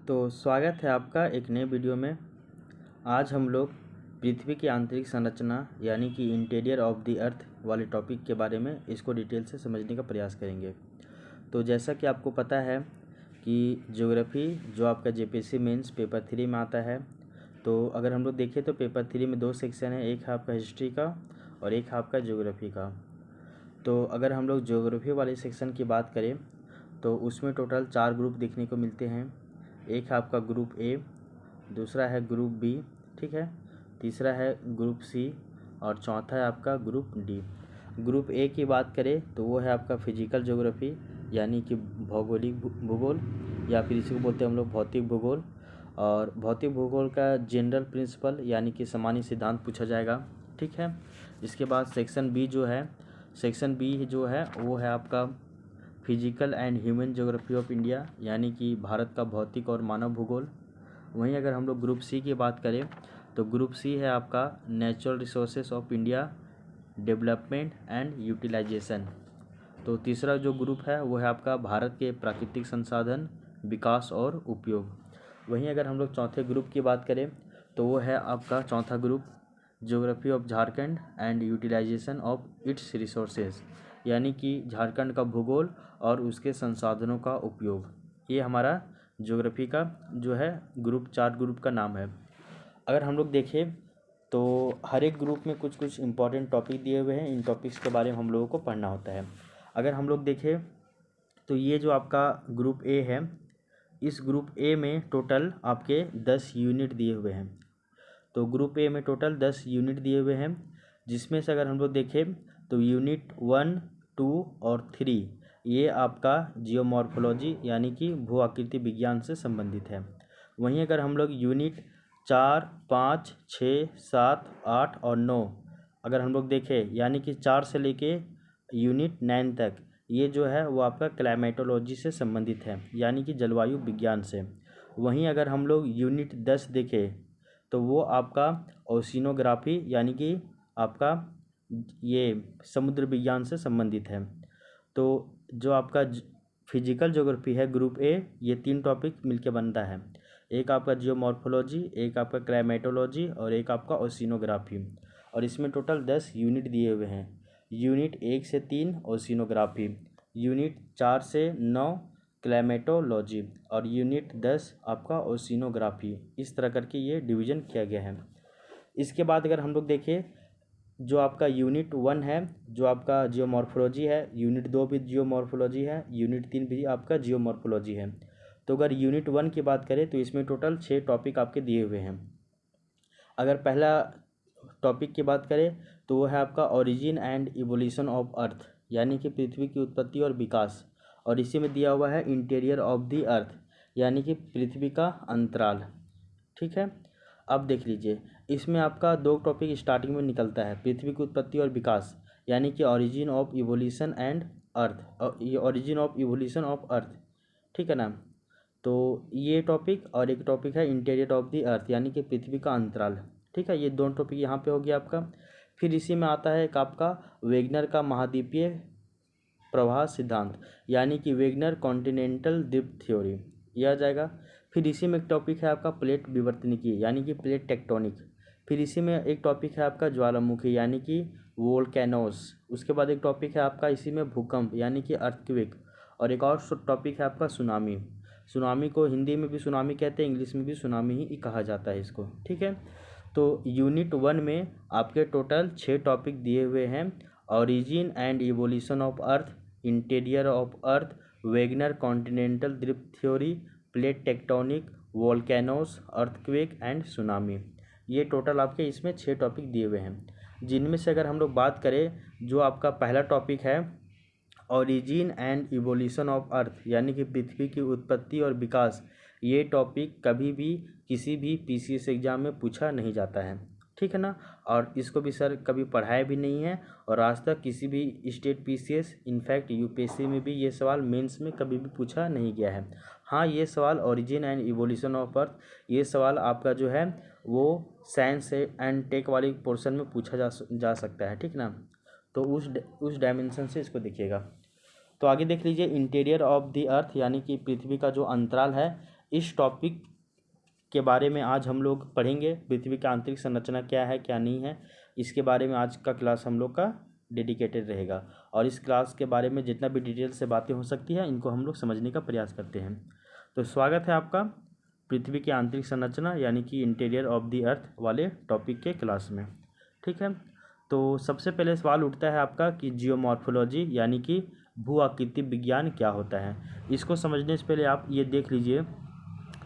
तो स्वागत है आपका एक नए वीडियो में। आज हम लोग पृथ्वी की आंतरिक संरचना यानी कि इंटीरियर ऑफ द अर्थ वाले टॉपिक के बारे में इसको डिटेल से समझने का प्रयास करेंगे। तो जैसा कि आपको पता है कि ज्योग्राफी जो आपका जेपीएससी मेंस पेपर 3 में आता है, तो अगर हम लोग देखें तो पेपर 3 में 2 सेक्शन है, एक है आपका हिस्ट्री का और एक है आपका ज्योग्राफी का। तो अगर हम लोग ज्योग्राफी वाले सेक्शन की बात करें तो उसमें टोटल 4 ग्रुप देखने को मिलते हैं। एक है आपका ग्रुप ए, दूसरा है ग्रुप बी, ठीक है, तीसरा है ग्रुप सी और चौथा है आपका ग्रुप डी। ग्रुप ए की बात करें तो वो है आपका फिजिकल ज्योग्राफी यानी कि भौगोलिक भूगोल, या फिर इसी को बोलते हैं हम लोग भौतिक भूगोल। और भौतिक भूगोल का जनरल प्रिंसिपल यानी कि सामान्य सिद्धांत पूछा जाएगा, ठीक है। इसके बाद सेक्शन बी जो है, सेक्शन बी जो है वो है आपका physical and human geography of India यानी कि भारत का भौतिक और मानव भूगोल। वहीं अगर हम लोग ग्रुप सी की बात करें तो ग्रुप सी है आपका natural resources of India, development and utilization. तो तीसरा जो ग्रुप है वो है आपका भारत के प्राकृतिक संसाधन, विकास और उपयोग। वहीं अगर हम लोग चौथे ग्रुप की बात करें तो वो है आपका चौथा group geography of Jharkhand and utilization of its resources यानी कि झारखंड का भूगोल और उसके संसाधनों का उपयोग। ये हमारा ज्योग्राफी का जो है ग्रुप 4 ग्रुप का नाम है। अगर हम लोग देखें तो हर एक ग्रुप में कुछ कुछ इम्पोर्टेंट टॉपिक दिए हुए हैं, इन टॉपिक्स के बारे में हम लोगों को पढ़ना होता है। अगर हम लोग देखें तो ये जो आपका ग्रुप ए है, इस ग्रुप ए में टोटल आपके 10 यूनिट दिए हुए हैं। तो ग्रुप ए में टोटल 10 यूनिट दिए हुए हैं, जिसमें से अगर हम लोग देखें तो यूनिट 1, 2 और 3 ये आपका जियोमॉर्फोलॉजी यानी कि भू आकृति विज्ञान से संबंधित है। वहीं अगर हम लोग यूनिट 4, 5, 6, 7, 8 और 9 अगर हम लोग देखें यानी कि 4 से लेके यूनिट 9 तक, ये जो है वो आपका क्लाइमेटोलॉजी से संबंधित है यानी कि जलवायु विज्ञान से। वहीं अगर हम लोग यूनिट 10 देखें तो वो आपका ओशिनोग्राफी यानी कि आपका ये समुद्र विज्ञान से संबंधित है। तो जो आपका फिजिकल ज्योग्राफी है ग्रुप ए, ये 3 टॉपिक मिलके बनता है, एक आपका जियोमॉर्फोलॉजी, एक आपका क्लाइमेटोलॉजी और एक आपका ओशिनोग्राफी। और इसमें टोटल 10 यूनिट दिए हुए हैं। यूनिट 1 से 3 ओशिनोग्राफी, यूनिट 4 से 9 क्लाइमेटोलॉजी और यूनिट 10 आपका ओशिनोग्राफी। इस तरह करके ये डिवीज़न किया गया है। इसके बाद अगर हम लोग देखें जो आपका यूनिट 1 है जो आपका जियोमॉर्फोलॉजी है, यूनिट 2 भी जियोमॉर्फोलॉजी है, यूनिट 3 भी आपका जियोमॉर्फोलॉजी है। तो अगर यूनिट 1 की बात करें तो इसमें टोटल 6 टॉपिक आपके दिए हुए हैं। अगर पहला टॉपिक की बात करें तो वो है आपका ओरिजिन एंड इवोल्यूशन ऑफ अर्थ यानी कि पृथ्वी की उत्पत्ति और विकास। और इसी में दिया हुआ है इंटीरियर ऑफ द अर्थ यानी कि पृथ्वी का अंतराल, ठीक है। अब देख लीजिए, इसमें आपका 2 टॉपिक स्टार्टिंग में निकलता है, पृथ्वी की उत्पत्ति और विकास यानी कि origin of evolution and earth, ये origin of evolution of earth, ठीक है ना। तो ये टॉपिक और एक टॉपिक है इंटीरियर ऑफ द अर्थ यानी कि पृथ्वी का अंतराल, ठीक है। ये दोनों टॉपिक यहाँ पे हो गया आपका। फिर इसी में आता है एक आपका वेगनर का महाद्वीपीय प्रवाह सिद्धांत यानी कि वेगनर कॉन्टिनेंटल द्वीप थ्योरी, यह आ जाएगा। फिर इसी में एक टॉपिक है आपका प्लेट विवर्तनिकी यानी कि प्लेट टेक्टोनिक। फिर इसी में एक टॉपिक है आपका ज्वालामुखी यानी कि वोल्केनोस। उसके बाद एक टॉपिक है आपका इसी में भूकंप यानी कि अर्थक्वेक। और एक और टॉपिक है आपका सुनामी। सुनामी को हिंदी में भी सुनामी कहते हैं, इंग्लिश में भी सुनामी ही कहा जाता है इसको, ठीक है। तो यूनिट 1 में आपके टोटल 6 टॉपिक दिए हुए हैं, origin and evolution of earth, interior of earth, Wegener continental द्वीप theory, plate tectonic, volcanoes, earthquake and tsunami. ये टोटल आपके इसमें 6 टॉपिक दिए हुए हैं, जिनमें से अगर हम लोग बात करें जो आपका पहला टॉपिक है ओरिजिन एंड इवोल्यूशन ऑफ अर्थ यानी कि पृथ्वी की उत्पत्ति और विकास, ये टॉपिक कभी भी किसी भी पीसीएस एग्ज़ाम में पूछा नहीं जाता है, ठीक है ना। और इसको भी सर कभी पढ़ाया भी नहीं है और आज तक किसी भी स्टेट पीसीएस इनफैक्ट यूपीएससी में भी ये सवाल मेंस में कभी भी पूछा नहीं गया है। हाँ, ये सवाल ओरिजिन एंड इवोल्यूशन ऑफ अर्थ, ये सवाल आपका जो है वो साइंस एंड टेक वाली पोर्शन में पूछा जा सकता है, ठीक ना। तो उस डायमेंशन से इसको देखिएगा। तो आगे देख लीजिए इंटीरियर ऑफ द अर्थ यानी कि पृथ्वी का जो अंतराल है, इस टॉपिक के बारे में आज हम लोग पढ़ेंगे। पृथ्वी का आंतरिक संरचना क्या है क्या नहीं है, इसके बारे में आज का क्लास हम लोग का डेडिकेटेड रहेगा। और इस क्लास के बारे में जितना भी डिटेल से बातें हो सकती है इनको हम लोग समझने का प्रयास करते हैं। तो स्वागत है आपका पृथ्वी की आंतरिक संरचना यानी कि इंटीरियर ऑफ द अर्थ वाले टॉपिक के क्लास में। ठीक है, तो सबसे पहले सवाल उठता है आपका कि जियोमॉर्फोलॉजी यानी कि भू आकृति विज्ञान क्या होता है। इसको समझने से पहले आप ये देख लीजिए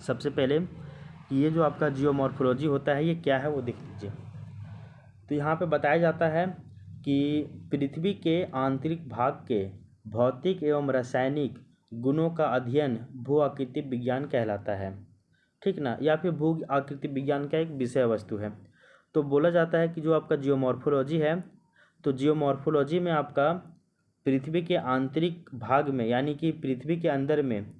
सबसे पहले कि ये जो आपका जियोमॉर्फोलॉजी होता है ये क्या है वो देख लीजिए। तो यहाँ पे बताया जाता है कि पृथ्वी के आंतरिक भाग के भौतिक एवं रासायनिक गुणों का अध्ययन भू आकृति विज्ञान कहलाता है। ठीक ना, या फिर भू आकृति विज्ञान का एक विषय वस्तु है। तो बोला जाता है कि जो आपका जियोमॉर्फोलॉजी है, तो जियोमॉर्फोलॉजी में आपका पृथ्वी के आंतरिक भाग में यानी कि पृथ्वी के अंदर में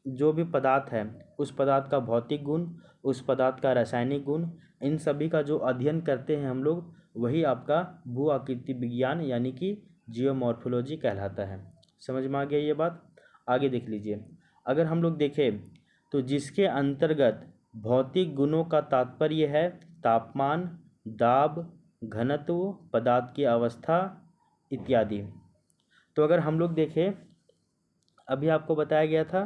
जो भी पदार्थ है उस पदार्थ का भौतिक गुण, उस पदार्थ का रासायनिक गुण, इन सभी का जो अध्ययन करते हैं हम लोग, वही आपका भू आकृति विज्ञान यानी कि जियोमॉर्फोलॉजी कहलाता है। समझ में आ गया ये बात। आगे देख लीजिए, अगर हम लोग देखें तो जिसके अंतर्गत भौतिक गुणों का तात्पर्य है तापमान, दाब, घनत्व, पदार्थ की अवस्था इत्यादि। तो अगर हम लोग देखें, अभी आपको बताया गया था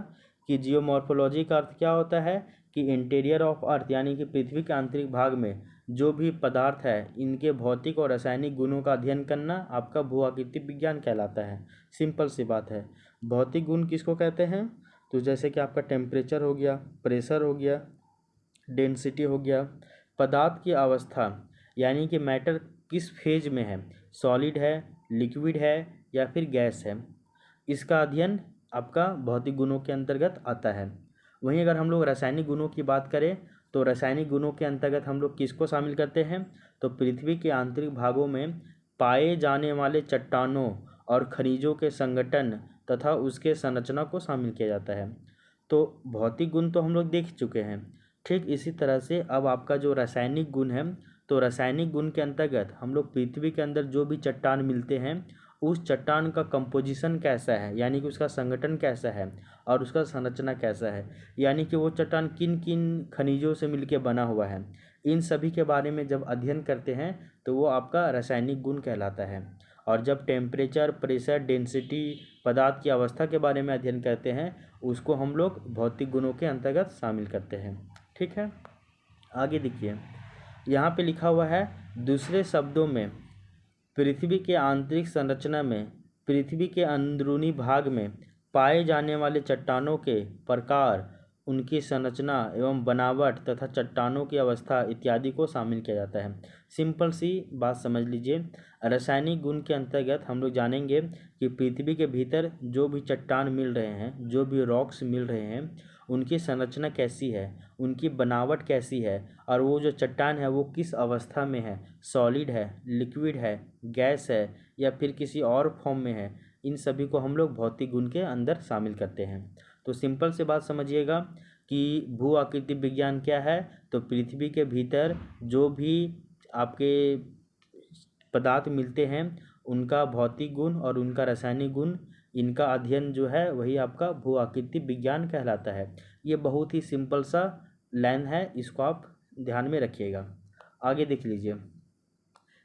कि जियोमॉर्फोलॉजी का अर्थ क्या होता है कि इंटीरियर ऑफ अर्थ यानी कि पृथ्वी के आंतरिक भाग में जो भी पदार्थ है इनके भौतिक और रासायनिक गुणों का अध्ययन करना आपका भू आकृति विज्ञान कहलाता है। सिंपल सी बात है। भौतिक गुण किसको कहते हैं, तो जैसे कि आपका टेम्परेचर हो गया, प्रेशर हो गया, डेंसिटी हो गया। पदार्थ की अवस्था यानी कि मैटर किस फेज में है, सॉलिड है, लिक्विड है या फिर गैस है, इसका अध्ययन आपका भौतिक गुणों के अंतर्गत आता है। वहीं अगर हम लोग रासायनिक गुणों की बात करें तो रासायनिक गुणों के अंतर्गत हम लोग किसको शामिल करते हैं, तो पृथ्वी के आंतरिक भागों में पाए जाने वाले चट्टानों और खनिजों के संगठन तथा उसके संरचना को शामिल किया जाता है। तो भौतिक गुण तो हम लोग देख चुके हैं। ठीक इसी तरह से अब आपका जो रासायनिक गुण है, तो रासायनिक गुण के अंतर्गत हम लोग पृथ्वी के अंदर जो भी चट्टान मिलते हैं उस चट्टान का कंपोजिशन कैसा है यानी कि उसका संगठन कैसा है और उसका संरचना कैसा है, यानी कि वो चट्टान किन किन खनिजों से मिलकर बना हुआ है, इन सभी के बारे में जब अध्ययन करते हैं तो वो आपका रासायनिक गुण कहलाता है। और जब टेम्परेचर, प्रेशर, डेंसिटी, पदार्थ की अवस्था के बारे में अध्ययन करते हैं उसको हम लोग भौतिक गुणों के अंतर्गत शामिल करते हैं। ठीक है, आगे देखिए, यहाँ पे लिखा हुआ है दूसरे शब्दों में पृथ्वी के आंतरिक संरचना में पृथ्वी के अंदरूनी भाग में पाए जाने वाले चट्टानों के प्रकार, उनकी संरचना एवं बनावट तथा चट्टानों की अवस्था इत्यादि को शामिल किया जाता है। सिंपल सी बात समझ लीजिए, रासायनिक गुण के अंतर्गत हम लोग जानेंगे कि पृथ्वी के भीतर जो भी चट्टान मिल रहे हैं, जो भी रॉक्स मिल रहे हैं, उनकी संरचना कैसी है, उनकी बनावट कैसी है और वो जो चट्टान है वो किस अवस्था में है, सॉलिड है, लिक्विड है, गैस है या फिर किसी और फॉर्म में है, इन सभी को हम लोग भौतिक गुण के अंदर शामिल करते हैं। तो सिंपल से बात समझिएगा कि भू आकृति विज्ञान क्या है, तो पृथ्वी के भीतर जो भी आपके पदार्थ मिलते हैं उनका भौतिक गुण और उनका रासायनिक गुण, इनका अध्ययन जो है वही आपका भू आकृति विज्ञान कहलाता है। ये बहुत ही सिंपल सा लाइन है, इसको आप ध्यान में रखिएगा। आगे देख लीजिए,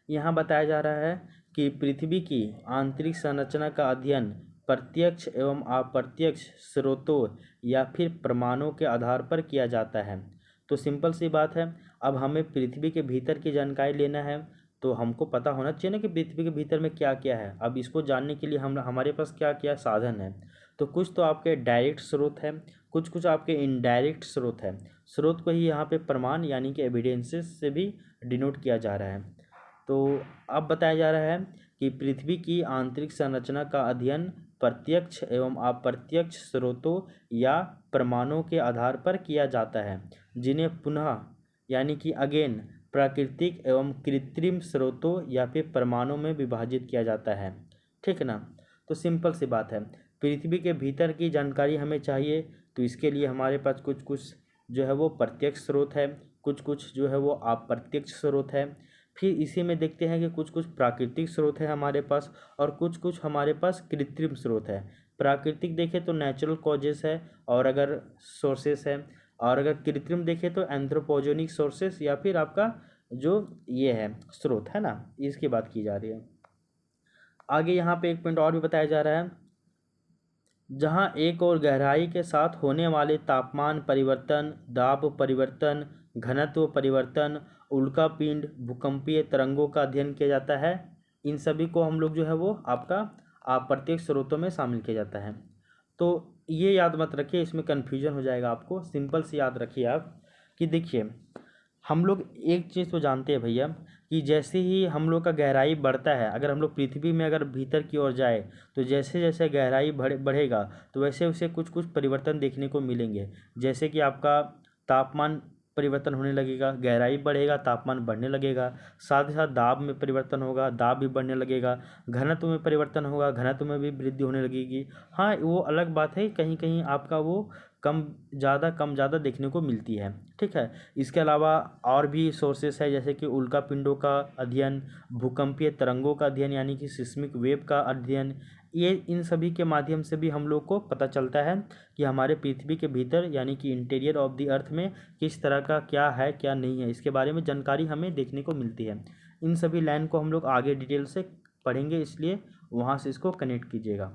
यहाँ बताया जा रहा है कि पृथ्वी की आंतरिक संरचना का अध्ययन प्रत्यक्ष एवं अप्रत्यक्ष स्रोतों या फिर प्रमाणों के आधार पर किया जाता है। तो सिंपल सी बात है, अब हमें पृथ्वी के भीतर की जानकारी लेना है तो हमको पता होना चाहिए ना कि पृथ्वी के भीतर में क्या क्या है। अब इसको जानने के लिए हमारे पास क्या क्या साधन है, तो कुछ तो आपके डायरेक्ट स्रोत है, कुछ कुछ आपके इनडायरेक्ट स्रोत है। स्रोत को ही यहाँ पे प्रमाण यानी कि एविडेंसेस से भी डिनोट किया जा रहा है। तो अब बताया जा रहा है कि पृथ्वी की आंतरिक संरचना का अध्ययन प्रत्यक्ष एवं अप्रत्यक्ष स्रोतों या प्रमाणों के आधार पर किया जाता है, जिन्हें पुनः यानी कि अगेन प्राकृतिक एवं कृत्रिम स्रोतों या फिर प्रमाणों में विभाजित किया जाता है। ठीक ना, तो सिंपल सी बात है, पृथ्वी के भीतर की जानकारी हमें चाहिए तो इसके लिए हमारे पास कुछ कुछ जो है वो प्रत्यक्ष स्रोत है, कुछ कुछ जो है वो अप्रत्यक्ष स्रोत है। फिर इसी में देखते हैं कि कुछ कुछ प्राकृतिक स्रोत है हमारे पास और कुछ कुछ हमारे पास कृत्रिम स्रोत है। प्राकृतिक देखें तो नेचुरल कॉजेस है और अगर सोर्सेस है, और अगर कृत्रिम देखें तो एंथ्रोपोजेनिक सोर्सेस या फिर आपका जो ये है स्रोत है ना, इसकी बात की जा रही है। आगे यहाँ पे एक पॉइंट और भी बताया जा रहा है, जहाँ एक और गहराई के साथ होने वाले तापमान परिवर्तन, दाब परिवर्तन, घनत्व परिवर्तन, उल्कापिंड, भूकंपीय तरंगों का अध्ययन किया जाता है। इन सभी को हम लोग जो है वो आपका प्रत्यक्ष स्रोतों में शामिल किया जाता है। तो ये याद मत रखिए, इसमें कन्फ्यूजन हो जाएगा आपको। सिंपल से याद रखिए आप कि देखिए हम लोग एक चीज़ तो जानते हैं भैया कि जैसे ही हम लोग का गहराई बढ़ता है, अगर हम लोग पृथ्वी में अगर भीतर की ओर जाए तो जैसे जैसे गहराई बढ़ेगा तो वैसे वैसे कुछ कुछ परिवर्तन देखने को मिलेंगे। जैसे कि आपका तापमान परिवर्तन होने लगेगा, गहराई बढ़ेगा, तापमान बढ़ने लगेगा, साथ ही साथ दाब में परिवर्तन होगा, दाब भी बढ़ने लगेगा, घनत्व में परिवर्तन होगा, घनत्व में भी वृद्धि होने लगेगी। हाँ, वो अलग बात है, कहीं कहीं आपका वो कम ज़्यादा देखने को मिलती है, ठीक है। इसके अलावा और भी सोर्सेस है, जैसे कि उल्कापिंडों का अध्ययन, भूकंपीय तरंगों का अध्ययन यानी कि सिस्मिक वेव का अध्ययन, ये इन सभी के माध्यम से भी हम लोग को पता चलता है कि हमारे पृथ्वी के भीतर यानी कि इंटीरियर ऑफ द अर्थ में किस तरह का क्या है क्या नहीं है, इसके बारे में जानकारी हमें देखने को मिलती है। इन सभी लाइन को हम लोग आगे डिटेल से पढ़ेंगे, इसलिए वहाँ से इसको कनेक्ट कीजिएगा।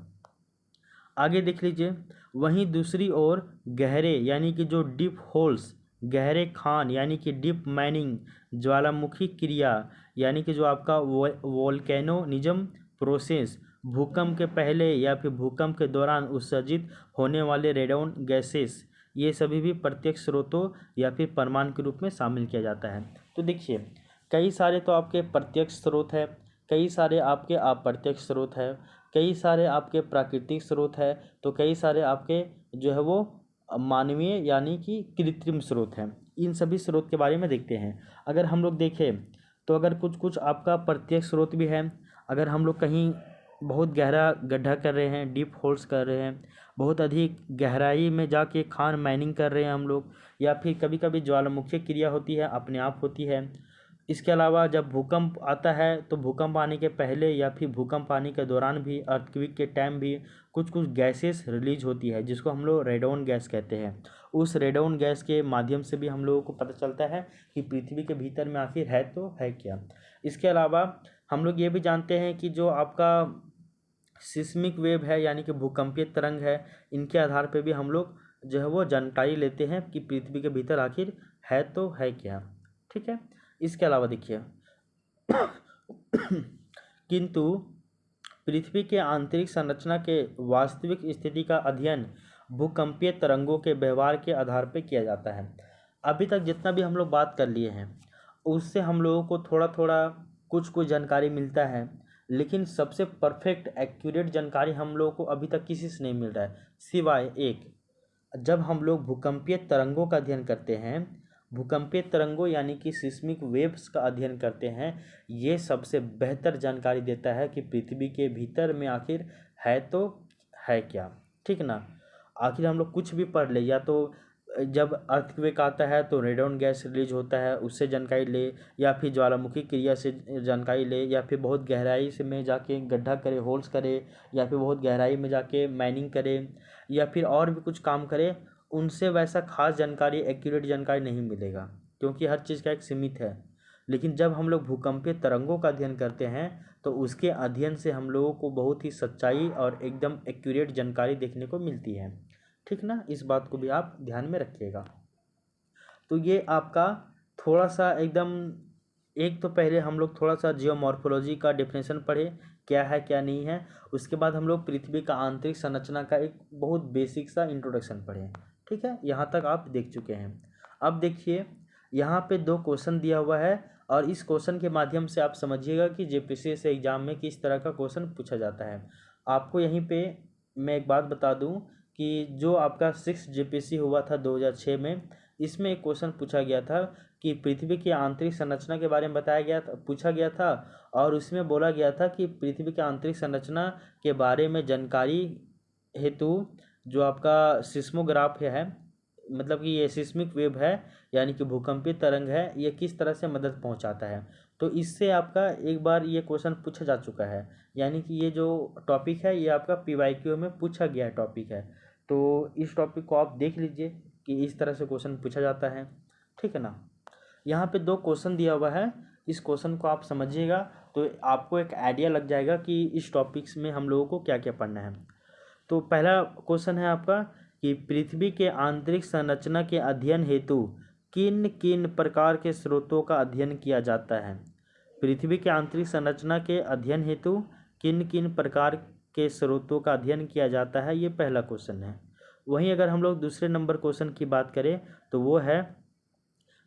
आगे देख लीजिए, वहीं दूसरी ओर गहरे यानी कि जो डीप होल्स, गहरे खान यानी कि डीप माइनिंग, ज्वालामुखी क्रिया यानी कि जो आपका वोल्केनोनिज्म प्रोसेस, भूकंप के पहले या फिर भूकंप के दौरान उत्सर्जित होने वाले रेडॉन गैसेस, ये सभी भी प्रत्यक्ष स्रोतों या फिर परमाणु के रूप में शामिल किया जाता है। तो देखिए कई सारे तो आपके प्रत्यक्ष स्रोत है, कई सारे आपके अप्रत्यक्ष स्रोत है, कई सारे आपके प्राकृतिक स्रोत है, तो कई सारे आपके जो है वो मानवीय यानी कि कृत्रिम स्रोत हैं। इन सभी स्रोत के बारे में देखते हैं। अगर हम लोग देखें तो अगर कुछ कुछ आपका प्रत्यक्ष स्रोत भी है, अगर हम लोग कहीं बहुत गहरा गड्ढा कर रहे हैं, डीप होल्स कर रहे हैं, बहुत अधिक गहराई में जाके खान माइनिंग कर रहे हैं हम लोग, या फिर कभी कभी ज्वालामुखी क्रिया होती है, अपने आप होती है। इसके अलावा जब भूकंप आता है तो भूकंप आने के पहले या फिर भूकंप आने के दौरान भी, अर्थक्वेक के टाइम भी कुछ कुछ गैसेस रिलीज होती है, जिसको हम लोग रेडॉन गैस कहते हैं। उस रेडॉन गैस के माध्यम से भी हम लोगों को पता चलता है कि पृथ्वी के भीतर में आखिर है तो है क्या। इसके अलावा हम लोग ये भी जानते हैं कि जो आपका सिस्मिक वेव है यानी कि भूकंपीय तरंग है, इनके आधार पर भी हम लोग जो है वो जानकारी लेते हैं कि पृथ्वी के भीतर आखिर है तो है क्या, ठीक है। इसके अलावा देखिए किंतु पृथ्वी के आंतरिक संरचना के वास्तविक स्थिति का अध्ययन भूकंपीय तरंगों के व्यवहार के आधार पर किया जाता है। अभी तक जितना भी हम लोग बात कर लिए हैं उससे हम लोगों को थोड़ा थोड़ा कुछ कुछ जानकारी मिलता है, लेकिन सबसे परफेक्ट एक्यूरेट जानकारी हम लोगों को अभी तक किसी से नहीं मिल रहा है, सिवाय एक, जब हम लोग भूकंपीय तरंगों का अध्ययन करते हैं, भूकंपीय तरंगों यानी कि सिस्मिक वेव्स का अध्ययन करते हैं, ये सबसे बेहतर जानकारी देता है कि पृथ्वी के भीतर में आखिर है तो है क्या, ठीक ना। आखिर हम लोग कुछ भी पढ़ ले, या तो जब अर्थक्वेक आता है तो रेडॉन गैस रिलीज होता है, उससे जानकारी ले, या फिर ज्वालामुखी क्रिया से जानकारी ले, या फिर बहुत गहराई से में जाके गड्ढा करे, होल्स करे, या फिर बहुत गहराई में जाके माइनिंग करे, या फिर और भी कुछ काम करे, उनसे वैसा खास जानकारी, एक्यूरेट जानकारी नहीं मिलेगा, क्योंकि हर चीज़ का एक सीमित है। लेकिन जब हम लोग भूकंपीय तरंगों का अध्ययन करते हैं तो उसके अध्ययन से हम लोगों को बहुत ही सच्चाई और एकदम एक्यूरेट जानकारी देखने को मिलती है, ठीक ना। इस बात को भी आप ध्यान में रखिएगा। तो ये आपका थोड़ा सा एकदम, एक तो पहले हम लोग थोड़ा सा जियोमॉर्फोलॉजी का डेफिनेशन पढ़े, क्या है क्या नहीं है। उसके बाद हम लोग पृथ्वी का आंतरिक संरचना का एक बहुत बेसिक सा इंट्रोडक्शन पढ़े, ठीक है। यहाँ तक आप देख चुके हैं। अब देखिए यहाँ पे 2 क्वेश्चन दिया हुआ है, और इस क्वेश्चन के माध्यम से आप समझिएगा कि जेपीसीएस एग्जाम में किस तरह का क्वेश्चन पूछा जाता है। आपको यहीं पे मैं एक बात बता दूं कि जो आपका 6 जेपीसी हुआ था 2006 में, इसमें एक क्वेश्चन पूछा गया था कि पृथ्वी की आंतरिक संरचना के बारे में बताया गया था, पूछा गया था, और उसमें बोला गया था कि पृथ्वी की आंतरिक संरचना के बारे में जानकारी हेतु जो आपका सिस्मोग्राफ है, मतलब कि ये सिस्मिक वेव है यानी कि भूकंपीय तरंग है, ये किस तरह से मदद पहुंचाता है। तो इससे आपका एक बार ये क्वेश्चन पूछा जा चुका है, यानी कि ये जो टॉपिक है ये आपका PYQ में पूछा गया टॉपिक है। तो इस टॉपिक को आप देख लीजिए कि इस तरह से क्वेश्चन पूछा जाता है, ठीक है ना। यहाँ पे 2 क्वेश्चन दिया हुआ है, इस क्वेश्चन को आप समझिएगा तो आपको एक आइडिया लग जाएगा कि इस टॉपिक्स में हम लोगों को क्या क्या पढ़ना है। तो पहला क्वेश्चन है आपका कि पृथ्वी के आंतरिक संरचना के अध्ययन हेतु किन किन प्रकार के स्रोतों का अध्ययन किया जाता है। पृथ्वी के आंतरिक संरचना के अध्ययन हेतु किन किन प्रकार के स्रोतों का अध्ययन किया जाता है, ये पहला क्वेश्चन है। वहीं अगर हम लोग दूसरे नंबर क्वेश्चन की बात करें तो वो है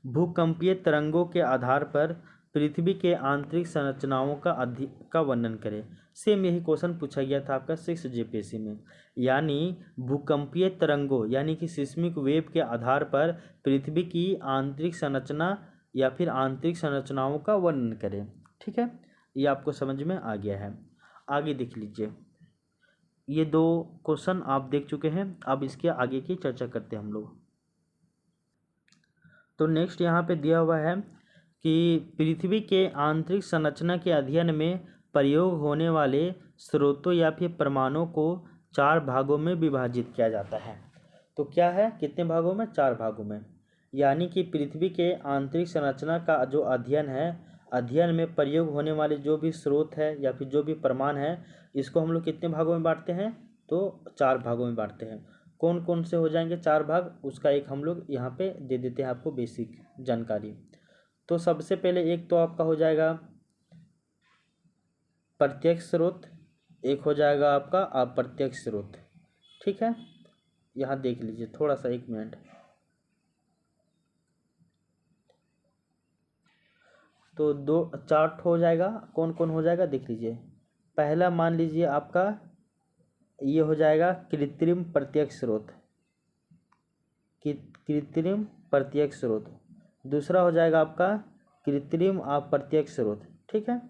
भूकंपीय तरंगों के आधार पर पृथ्वी के आंतरिक संरचनाओं का वर्णन करें। सेम यही क्वेश्चन पूछा गया था आपका 6 JPSC में, यानी भूकंपीय तरंगों यानी कि सिस्मिक वेव के आधार पर पृथ्वी की आंतरिक संरचना या फिर आंतरिक संरचनाओं का वर्णन करें। ठीक है, ये आपको समझ में आ गया है। आगे देख लीजिए, ये 2 क्वेश्चन आप देख चुके हैं, अब इसके आगे की चर्चा करते हैं हम लोग। तो नेक्स्ट यहाँ पे दिया हुआ है कि पृथ्वी के आंतरिक संरचना के अध्ययन में प्रयोग होने वाले स्रोतों या फिर प्रमाणों को 4 भागों में विभाजित किया जाता है। तो क्या है, कितने भागों में? 4 भागों में। यानी कि पृथ्वी के आंतरिक संरचना का जो अध्ययन है, अध्ययन में प्रयोग होने वाले जो भी स्रोत है या फिर जो भी प्रमाण है, इसको हम लोग कितने भागों में बांटते हैं? तो 4 भागों में बांटते हैं। कौन कौन से हो जाएंगे 4 भाग, उसका एक हम लोग यहाँ पे दे देते हैं आपको बेसिक जानकारी। तो सबसे पहले एक तो आपका हो जाएगा प्रत्यक्ष स्रोत, एक हो जाएगा आपका अप्रत्यक्ष स्रोत। ठीक है, यहाँ देख लीजिए थोड़ा सा, 1 मिनट। तो 4 हो जाएगा, कौन कौन हो जाएगा देख लीजिए। पहला मान लीजिए आपका ये हो जाएगा कृत्रिम प्रत्यक्ष स्रोत, कृत्रिम प्रत्यक्ष स्रोत। दूसरा हो जाएगा आपका कृत्रिम अप्रत्यक्ष स्रोत। ठीक है,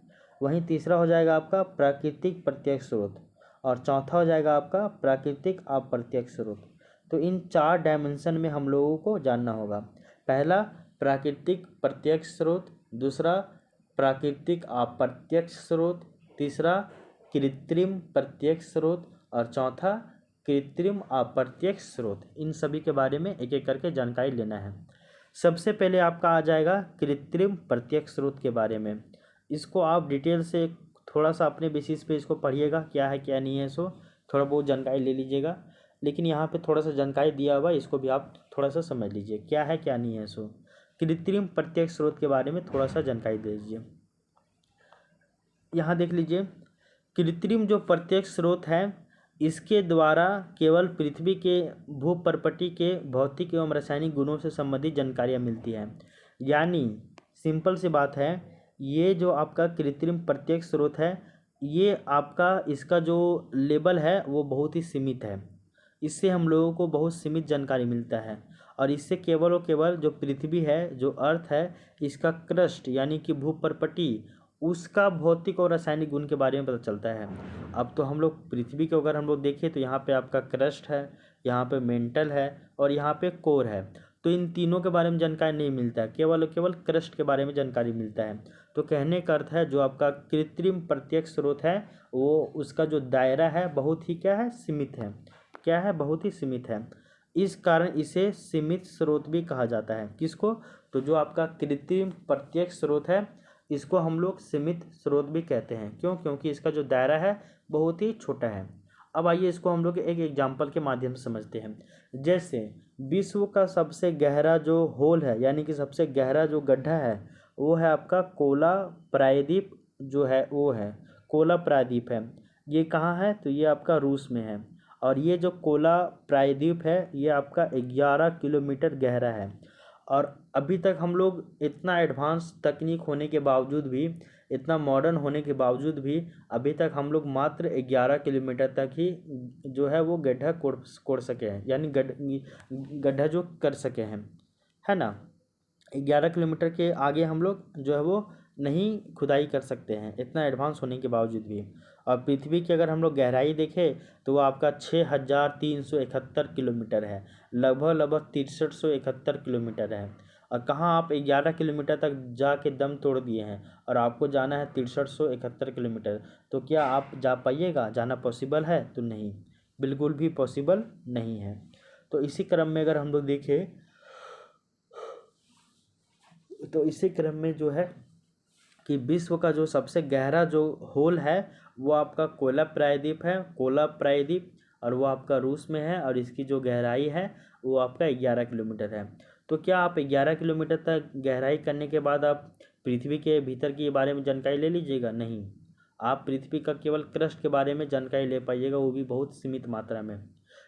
वहीं तीसरा हो जाएगा आपका प्राकृतिक प्रत्यक्ष स्रोत, और चौथा हो जाएगा आपका प्राकृतिक अप्रत्यक्ष स्रोत। तो इन 4 डायमेंशन में हम लोगों को जानना होगा। पहला प्राकृतिक प्रत्यक्ष स्रोत, दूसरा प्राकृतिक अप्रत्यक्ष स्रोत, तीसरा कृत्रिम प्रत्यक्ष स्रोत, और चौथा कृत्रिम अप्रत्यक्ष स्रोत। इन सभी के बारे में एक एक करके जानकारी लेना है। सबसे पहले आपका आ जाएगा कृत्रिम प्रत्यक्ष स्रोत के बारे में। इसको आप डिटेल से थोड़ा सा अपने बेसिस पे इसको पढ़िएगा, क्या है क्या नहीं है, सो थोड़ा बहुत जानकारी ले लीजिएगा। लेकिन यहाँ पे थोड़ा सा जानकारी दिया हुआ है, इसको भी आप थोड़ा सा समझ लीजिए क्या है क्या नहीं है। सो कृत्रिम प्रत्यक्ष स्रोत के बारे में थोड़ा सा जानकारी दे दीजिए। यहाँ देख लीजिए, कृत्रिम जो प्रत्यक्ष स्रोत है, इसके द्वारा केवल पृथ्वी के भूपर्पटी के भौतिक एवं रासायनिक गुणों से संबंधित जानकारियाँ मिलती हैं। यानी सिंपल सी बात है, ये जो आपका कृत्रिम प्रत्यक्ष स्रोत है, ये आपका इसका जो लेवल है वो बहुत ही सीमित है। इससे हम लोगों को बहुत सीमित जानकारी मिलता है, और इससे केवल और केवल जो पृथ्वी है, जो अर्थ है, इसका क्रस्ट यानी कि भूपर्पटी, उसका भौतिक और रासायनिक गुण के बारे में पता चलता है। अब तो हम लोग पृथ्वी को अगर हम लोग देखें तो यहाँ पे आपका क्रस्ट है, यहाँ पे मेंटल है, और यहाँ पे कोर है। तो इन तीनों के बारे में जानकारी नहीं मिलता है, केवल केवल क्रस्ट के बारे में जानकारी मिलता है। तो कहने का अर्थ है जो आपका कृत्रिम प्रत्यक्ष स्रोत है, वो उसका जो दायरा है बहुत ही क्या है, सीमित है। क्या है, बहुत ही सीमित है। इस कारण इसे सीमित स्रोत भी कहा जाता है। किसको? तो जो आपका कृत्रिम प्रत्यक्ष स्रोत है, इसको हम लोग सीमित स्रोत भी कहते हैं। क्यों? क्योंकि इसका जो दायरा है बहुत ही छोटा है। अब आइए इसको हम लोग एक एग्जाम्पल के माध्यम से समझते हैं। जैसे विश्व का सबसे गहरा जो होल है, यानी कि सबसे गहरा जो गड्ढा है, वो है आपका कोला प्रायद्वीप, जो है वो है कोला प्रायद्वीप है। ये कहाँ है? तो ये आपका रूस में है। और ये जो कोला प्रायद्वीप है, ये आपका 11 किलोमीटर गहरा है। और अभी तक हम लोग इतना एडवांस तकनीक होने के बावजूद भी, इतना मॉडर्न होने के बावजूद भी, अभी तक हम लोग मात्र 11 किलोमीटर तक ही जो है वो गड्ढा कोड़ सके हैं, यानी गड्ढा जो कर सके हैं, है ना। 11 किलोमीटर के आगे हम लोग जो है वो नहीं खुदाई कर सकते हैं, इतना एडवांस होने के बावजूद भी। और पृथ्वी की अगर हम लोग गहराई देखें तो वो आपका 6371 किलोमीटर है, लगभग 6371 किलोमीटर है। और कहाँ आप 11 किलोमीटर तक जाके दम तोड़ दिए हैं और आपको जाना है 6371 किलोमीटर, तो क्या आप जा पाइएगा? जाना पॉसिबल है? तो नहीं, बिल्कुल भी पॉसिबल नहीं है। तो इसी क्रम में अगर हम लोग देखें तो इसी क्रम में जो है कि विश्व का जो सबसे गहरा जो होल है वो आपका कोला प्रायद्वीप है, कोला प्रायद्वीप, और वो आपका रूस में है और इसकी जो गहराई है वो आपका 11 किलोमीटर है। तो क्या आप 11 किलोमीटर तक गहराई करने के बाद आप पृथ्वी के भीतर के बारे में जानकारी ले लीजिएगा? नहीं, आप पृथ्वी का केवल क्रस्ट के बारे में जानकारी ले पाइएगा, वो भी बहुत सीमित मात्रा में।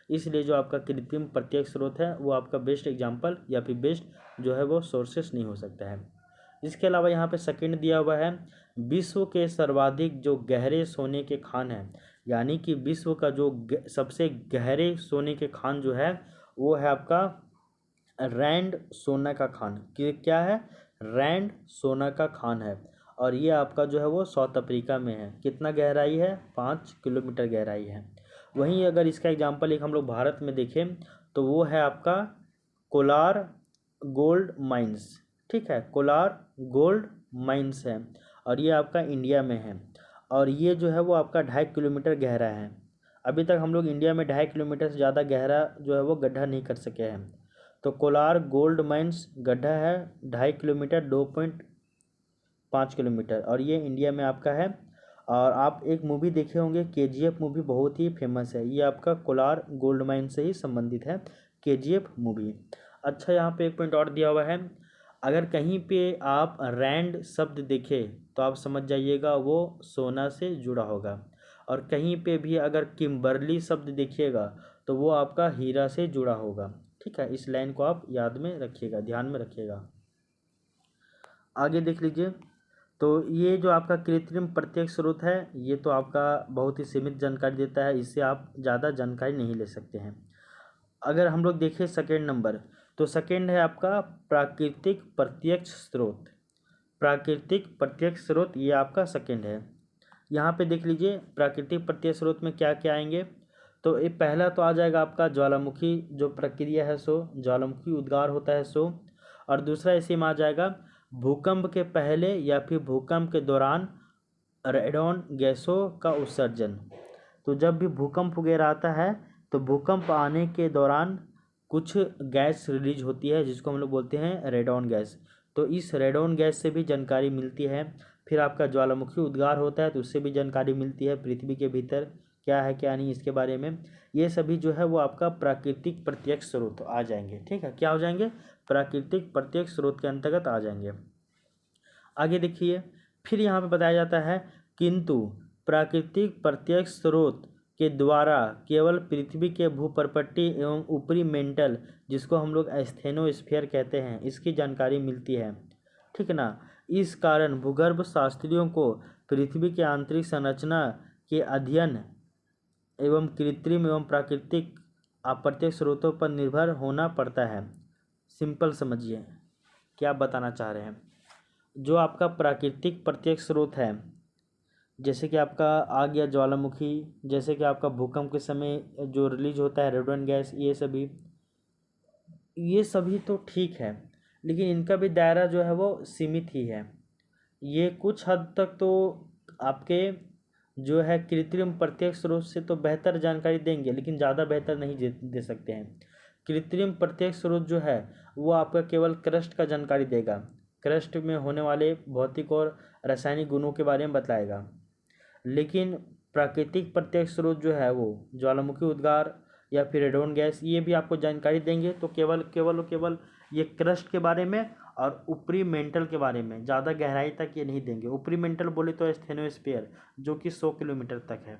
इसलिए जो आपका कृत्रिम प्रत्यक्ष स्रोत है वो आपका बेस्ट एग्जाम्पल या फिर बेस्ट जो है वो सोर्सेस नहीं हो सकता है। इसके अलावा यहाँ पे सेकंड दिया हुआ है, विश्व के सर्वाधिक जो गहरे सोने के खान हैं, यानी कि विश्व का जो सबसे गहरे सोने के खान जो है वो है आपका रैंड सोना का खान। क्या है? रैंड सोना का खान है, और ये आपका जो है वो साउथ अफ्रीका में है। कितना गहराई है? 5 किलोमीटर गहराई है। वहीं अगर इसका एग्जाम्पल एक हम लोग भारत में देखें तो वो है आपका कोलार गोल्ड माइंस। ठीक है, कोलार गोल्ड माइंस है और ये आपका इंडिया में है, और ये जो है वो आपका 2.5 किलोमीटर गहरा है। अभी तक हम लोग इंडिया में 2.5 किलोमीटर से ज़्यादा गहरा जो है वो गड्ढा नहीं कर सके हैं। तो कोलार गोल्ड माइंस गड्ढा है 2.5 किलोमीटर, 2.5 किलोमीटर, और ये इंडिया में आपका है। और आप एक मूवी देखे होंगे KGF मूवी, बहुत ही फेमस है, ये आपका कोलार गोल्ड माइन से ही संबंधित है KGF मूवी। अच्छा, यहाँ पे एक पॉइंट और दिया हुआ है, अगर कहीं पे आप रैंड शब्द देखें तो आप समझ जाइएगा वो सोना से जुड़ा होगा, और कहीं पे भी अगर किम्बर्ली शब्द देखिएगा तो वो आपका हीरा से जुड़ा होगा। ठीक है, इस लाइन को आप याद में रखिएगा, ध्यान में रखिएगा। आगे देख लीजिए, तो ये जो आपका कृत्रिम प्रत्यक्ष स्रोत है ये तो आपका बहुत ही सीमित जानकारी देता है, इससे आप ज़्यादा जानकारी नहीं ले सकते हैं। अगर हम लोग देखें सेकेंड नंबर, तो सेकेंड है आपका प्राकृतिक प्रत्यक्ष स्रोत। प्राकृतिक प्रत्यक्ष स्रोत ये आपका सेकेंड है। यहाँ पे देख लीजिए प्राकृतिक प्रत्यक्ष स्रोत में क्या क्या आएंगे। तो ये पहला तो आ जाएगा आपका ज्वालामुखी जो प्रक्रिया है सो, ज्वालामुखी उद्गार होता है सो, और दूसरा इसी में आ जाएगा भूकंप के पहले या फिर भूकंप के दौरान रेडॉन गैसों का उत्सर्जन। तो जब भी भूकंप वगैरह आता है तो भूकंप आने के दौरान कुछ गैस रिलीज होती है जिसको हम लोग बोलते हैं रेडॉन गैस। तो इस रेडॉन गैस से भी जानकारी मिलती है। फिर आपका ज्वालामुखी उद्गार होता है तो उससे भी जानकारी मिलती है पृथ्वी के भीतर क्या है क्या नहीं इसके बारे में। ये सभी जो है वो आपका प्राकृतिक प्रत्यक्ष स्रोत आ जाएंगे। ठीक है, क्या हो जाएंगे? प्राकृतिक प्रत्यक्ष स्रोत के अंतर्गत आ जाएंगे। आगे देखिए, फिर यहाँ पे बताया जाता है किंतु प्राकृतिक प्रत्यक्ष स्रोत के द्वारा केवल पृथ्वी के भूपर्पट्टी एवं ऊपरी मेंटल, जिसको हम लोग एस्थेनोस्फीयर कहते हैं, इसकी जानकारी मिलती है। ठीक ना, इस कारण भूगर्भ शास्त्रियों को पृथ्वी के आंतरिक संरचना के अध्ययन एवं कृत्रिम एवं प्राकृतिक अप्रत्यक्ष स्रोतों पर निर्भर होना पड़ता है। सिंपल समझिए क्या बताना चाह रहे हैं। जो आपका प्राकृतिक प्रत्यक्ष स्रोत है, जैसे कि आपका आ गया ज्वालामुखी, जैसे कि आपका भूकंप के समय जो रिलीज होता है रेडॉन गैस, ये सभी तो ठीक है, लेकिन इनका भी दायरा जो है वो सीमित ही है। ये कुछ हद तक तो आपके जो है कृत्रिम प्रत्यक्ष स्रोत से तो बेहतर जानकारी देंगे, लेकिन ज़्यादा बेहतर नहीं दे सकते हैं। कृत्रिम प्रत्यक्ष स्रोत जो है वो आपका केवल क्रस्ट का जानकारी देगा, क्रस्ट में होने वाले भौतिक और रासायनिक गुणों के बारे में बताएगा। लेकिन प्राकृतिक प्रत्यक्ष स्रोत जो है वो ज्वालामुखी उद्गार या फिर रेडॉन गैस, ये भी आपको जानकारी देंगे तो केवल ये क्रस्ट के बारे में और ऊपरी मेंटल के बारे में, ज़्यादा गहराई तक ये नहीं देंगे। ऊपरी मेंटल बोले तो एस्थेनोस्फीयर जो कि 100 किलोमीटर तक है,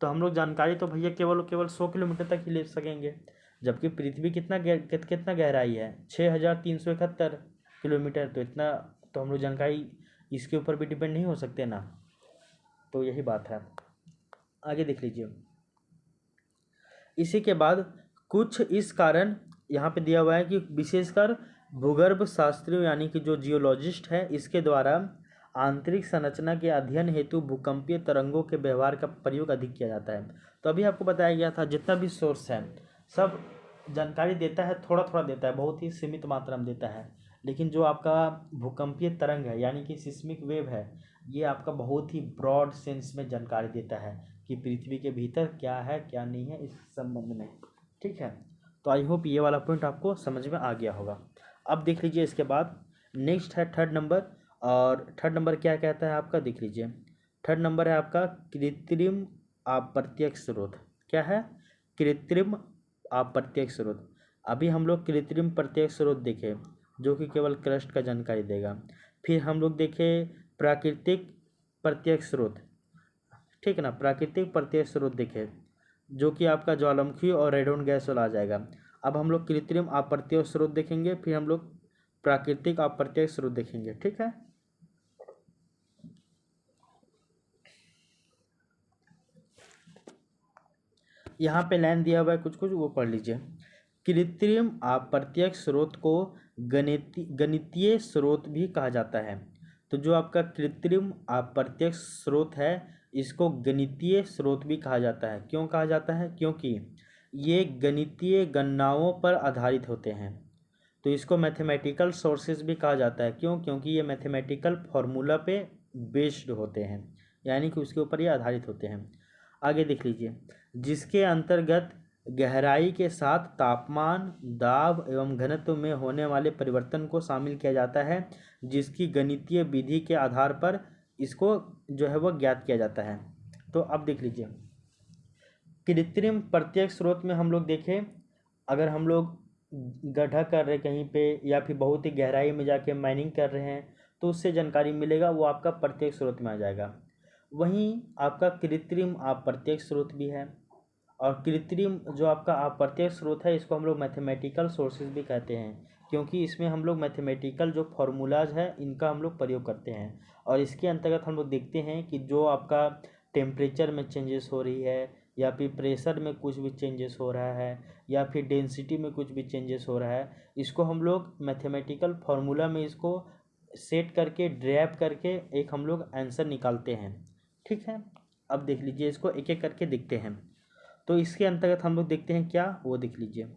तो हम लोग जानकारी तो भैया केवल 100 किलोमीटर तक ही ले सकेंगे, जबकि पृथ्वी कितना गहराई है 6371 किलोमीटर। तो इतना तो हम लोग जानकारी इसके ऊपर भी डिपेंड नहीं हो सकते ना, तो यही बात है। आगे देख लीजिए, इसी के बाद कुछ इस कारण यहाँ पे दिया हुआ है कि विशेषकर भूगर्भ शास्त्रियों यानी कि जो जियोलॉजिस्ट है इसके द्वारा आंतरिक संरचना के अध्ययन हेतु भूकंपीय तरंगों के व्यवहार का प्रयोग अधिक किया जाता है। तो अभी आपको बताया गया था जितना भी सोर्स है सब जानकारी देता है, थोड़ा थोड़ा देता है, बहुत ही सीमित मात्रा में देता है, लेकिन जो आपका भूकंपीय तरंग है यानी कि सिस्मिक वेव है, ये आपका बहुत ही ब्रॉड सेंस में जानकारी देता है कि पृथ्वी के भीतर क्या है क्या नहीं है इस संबंध में। ठीक है, तो आई होप ये वाला पॉइंट आपको समझ में आ गया होगा। अब देख लीजिए इसके बाद नेक्स्ट है थर्ड नंबर, और थर्ड नंबर क्या कहता है आपका, देख लीजिए। थर्ड नंबर है आपका कृत्रिम अप्रत्यक्ष स्रोत। क्या है? कृत्रिम अप्रत्यक्ष स्रोत। अभी हम लोग कृत्रिम प्रत्यक्ष स्रोत देखे जो कि केवल क्रस्ट का जानकारी देगा। फिर हम लोग देखे प्राकृतिक प्रत्यक्ष स्रोत, ठीक है ना, प्राकृतिक प्रत्यक्ष स्रोत देखे जो कि आपका ज्वालामुखी और रेडोन गैस वाला आ जाएगा। अब हम लोग कृत्रिम अप्रत्यक्ष स्रोत देखेंगे, फिर हम लोग प्राकृतिक अप्रत्यक्ष स्रोत देखेंगे। ठीक है, यहाँ पे लाइन दिया हुआ है कुछ कुछ, वो पढ़ लीजिए। कृत्रिम अप्रत्यक्ष स्रोत को गणितीय स्रोत भी कहा जाता है। तो जो आपका कृत्रिम अप्रत्यक्ष स्रोत है इसको गणितीय स्रोत भी कहा जाता है। क्यों कहा जाता है? क्योंकि ये गणितीय गणनाओं पर आधारित होते हैं। तो इसको मैथमेटिकल सोर्सेज भी कहा जाता है। क्यों? क्योंकि ये मैथमेटिकल फार्मूला पे बेस्ड होते हैं, यानी कि उसके ऊपर ये आधारित होते हैं। आगे देख लीजिए, जिसके अंतर्गत गहराई के साथ तापमान, दाब एवं घनत्व में होने वाले परिवर्तन को शामिल किया जाता है, जिसकी गणितीय विधि के आधार पर इसको जो है वो ज्ञात किया जाता है। तो अब देख लीजिए, कृत्रिम प्रत्यक्ष स्रोत में हम लोग देखें, अगर हम लोग गड्ढा कर रहे कहीं पे या फिर बहुत ही गहराई में जाके माइनिंग कर रहे हैं तो उससे जानकारी मिलेगा, वो आपका प्रत्यक्ष स्रोत में आ जाएगा। वहीं आपका कृत्रिम अप्रत्यक्ष स्रोत भी है, और कृत्रिम जो आपका अप्रत्यक्ष स्रोत है इसको हम लोग मैथमेटिकल सोर्सेज भी कहते हैं, क्योंकि इसमें हम लोग मैथमेटिकल जो फार्मूलाज है इनका हम लोग प्रयोग करते हैं। और इसके अंतर्गत हम लोग देखते हैं कि जो आपका टेम्परेचर में चेंजेस हो रही है, या फिर प्रेशर में कुछ भी चेंजेस हो रहा है, या फिर डेंसिटी में कुछ भी चेंजेस हो रहा है, इसको हम लोग मैथमेटिकल फार्मूला में इसको सेट करके ड्राइव करके एक हम लोग आंसर निकालते हैं। ठीक है, अब देख लीजिए इसको एक एक करके देखते हैं। तो इसके अंतर्गत हम लोग देखते हैं क्या, वो देख लीजिए।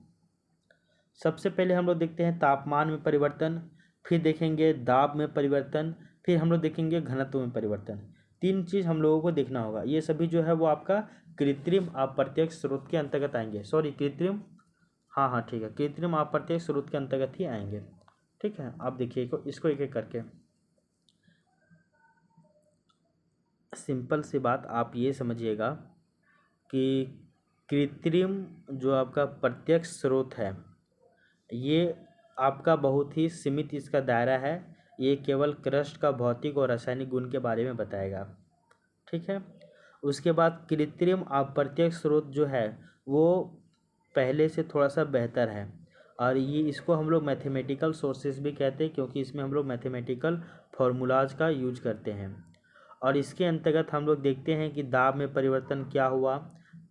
सबसे पहले हम लोग देखते हैं तापमान में परिवर्तन, फिर देखेंगे दाब में परिवर्तन, फिर हम लोग देखेंगे घनत्व में परिवर्तन। तीन चीज़ हम लोगों को देखना होगा। ये सभी जो है वो आपका कृत्रिम अप्रत्यक्ष स्रोत के अंतर्गत आएंगे। सॉरी, कृत्रिम, हाँ हाँ ठीक है, कृत्रिम अप्रत्यक्ष स्रोत के अंतर्गत ही आएंगे। ठीक है, आप देखिए इसको एक एक करके। सिंपल सी बात आप ये समझिएगा कि कृत्रिम जो आपका प्रत्यक्ष स्रोत है ये आपका बहुत ही सीमित इसका दायरा है। ये केवल क्रस्ट का भौतिक और रासायनिक गुण के बारे में बताएगा। ठीक है, उसके बाद कृत्रिम अप्रत्यक्ष स्रोत जो है वो पहले से थोड़ा सा बेहतर है, और ये इसको हम लोग मैथमेटिकल सोर्सेज भी कहते हैं, क्योंकि इसमें हम लोग मैथमेटिकल फार्मूलाज का यूज करते हैं। और इसके अंतर्गत हम लोग देखते हैं कि दाब में परिवर्तन क्या हुआ,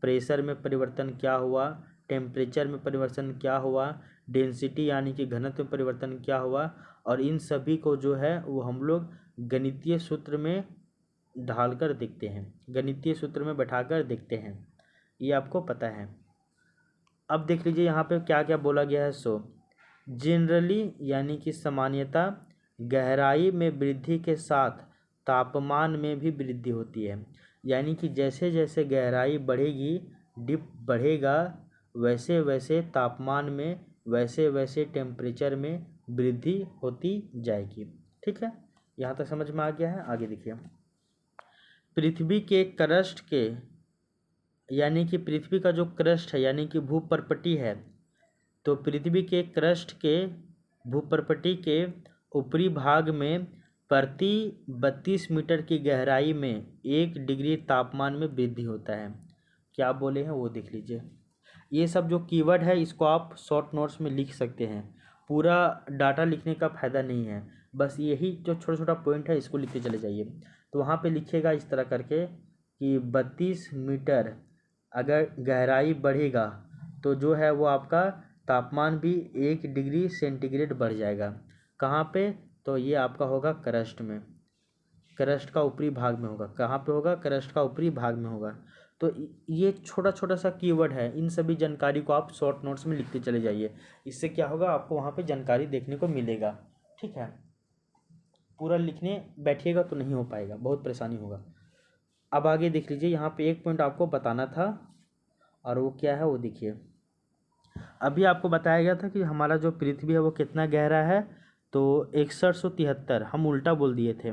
प्रेशर में परिवर्तन क्या हुआ, टेम्परेचर में परिवर्तन क्या हुआ, डेंसिटी यानी कि घनत्व में परिवर्तन क्या हुआ, और इन सभी को जो है वो हम लोग गणितीय सूत्र में ढालकर देखते हैं, गणितीय सूत्र में बैठाकर देखते हैं। ये आपको पता है। अब देख लीजिए यहाँ पे क्या क्या बोला गया है। सो जनरली यानी कि सामान्यता गहराई में वृद्धि के साथ तापमान में भी वृद्धि होती है, यानी कि जैसे जैसे गहराई बढ़ेगी, डिप बढ़ेगा, वैसे वैसे तापमान में, वैसे वैसे टेम्परेचर में वृद्धि होती जाएगी। ठीक है, यहाँ तक समझ में आ गया है। आगे देखिए, पृथ्वी के क्रस्ट के यानी कि पृथ्वी का जो क्रस्ट है यानी कि भूपर्पटी है, तो पृथ्वी के क्रस्ट के भूपर्पटी के ऊपरी भाग में प्रति 32 मीटर की गहराई में 1 डिग्री तापमान में वृद्धि होता है। क्या बोले हैं वो देख लीजिए। ये सब जो कीवर्ड है इसको आप शॉर्ट नोट्स में लिख सकते हैं, पूरा डाटा लिखने का फ़ायदा नहीं है, बस यही जो छोटा छोटा पॉइंट है इसको लिखते चले जाइए। तो वहाँ पे लिखिएगा इस तरह करके कि 32 मीटर अगर गहराई बढ़ेगा तो जो है वो आपका तापमान भी 1 डिग्री सेंटीग्रेड बढ़ जाएगा। कहाँ पे? तो ये आपका होगा क्रस्ट में, क्रस्ट का ऊपरी भाग में होगा। कहाँ पे होगा? क्रस्ट का ऊपरी भाग में होगा। तो ये छोटा छोटा सा कीवर्ड है, इन सभी जानकारी को आप शॉर्ट नोट्स में लिखते चले जाइए। इससे क्या होगा, आपको वहाँ पे जानकारी देखने को मिलेगा। ठीक है, पूरा लिखने बैठिएगा तो नहीं हो पाएगा, बहुत परेशानी होगा। अब आगे देख लीजिए, यहाँ पे एक पॉइंट आपको बताना था और वो क्या है वो देखिए। अभी आपको बताया गया था कि हमारा जो पृथ्वी है वो कितना गहरा है, तो 6173, हम उल्टा बोल दिए थे,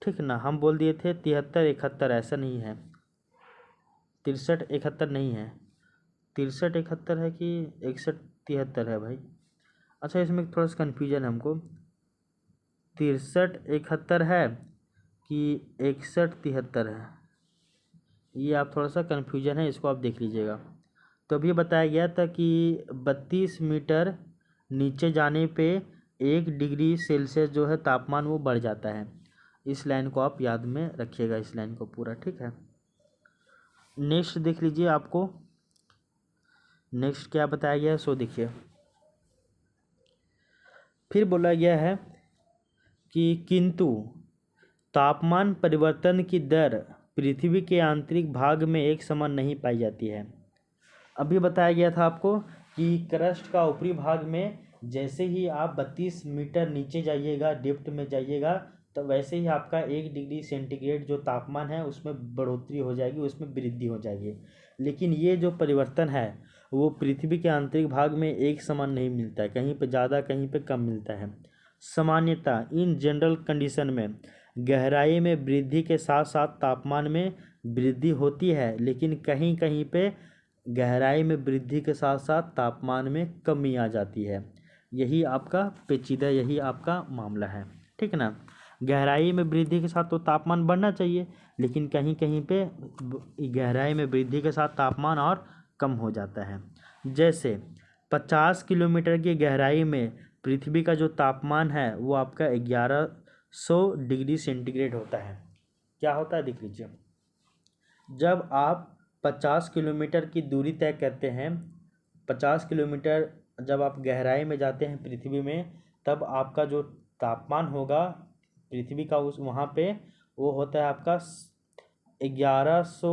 ठीक ना, हम बोल दिए थे 7371, ऐसा नहीं है, 6371 नहीं है, 6371 है कि 6173 है भाई। अच्छा, इसमें थोड़ा सा कन्फ्यूजन है हमको, 6371 है कि 6173 है, ये आप थोड़ा सा कन्फ्यूजन है, इसको आप देख लीजिएगा। तो अभी बताया गया था कि 32 मीटर नीचे जाने पे 1 डिग्री सेल्सियस जो है तापमान वो बढ़ जाता है। इस लाइन को आप याद में रखिएगा, इस लाइन को पूरा, ठीक है। नेक्स्ट देख लीजिए, आपको नेक्स्ट क्या बताया गया है सो देखिए। फिर बोला गया है कि किंतु तापमान परिवर्तन की दर पृथ्वी के आंतरिक भाग में एक समान नहीं पाई जाती है। अभी बताया गया था आपको कि क्रस्ट का ऊपरी भाग में जैसे ही आप 32 मीटर नीचे जाइएगा, डेप्थ में जाइएगा, तो वैसे ही आपका 1 डिग्री सेंटीग्रेड जो तापमान है उसमें बढ़ोतरी हो जाएगी, उसमें वृद्धि हो जाएगी। लेकिन ये जो परिवर्तन है वो पृथ्वी के आंतरिक भाग में एक समान नहीं मिलता है, कहीं पे ज़्यादा कहीं पे कम मिलता है। सामान्यतः इन जनरल कंडीशन में गहराई में वृद्धि के साथ साथ तापमान में वृद्धि होती है, लेकिन कहीं कहीं पे गहराई में वृद्धि के साथ साथ तापमान में कमी आ जाती है। यही आपका पेचीदा, यही आपका मामला है, ठीक ना। गहराई में वृद्धि के साथ तो तापमान बढ़ना चाहिए, लेकिन कहीं कहीं पे गहराई में वृद्धि के साथ तापमान और कम हो जाता है। जैसे 50 किलोमीटर की गहराई में पृथ्वी का जो तापमान है वो आपका 1100 डिग्री सेंटीग्रेड होता है। क्या होता है देख लीजिए, जब आप 50 किलोमीटर की दूरी तय करते हैं, 50 किलोमीटर जब आप गहराई में जाते हैं पृथ्वी में, तब आपका जो तापमान होगा पृथ्वी का उस वहाँ पे वो होता है आपका 1100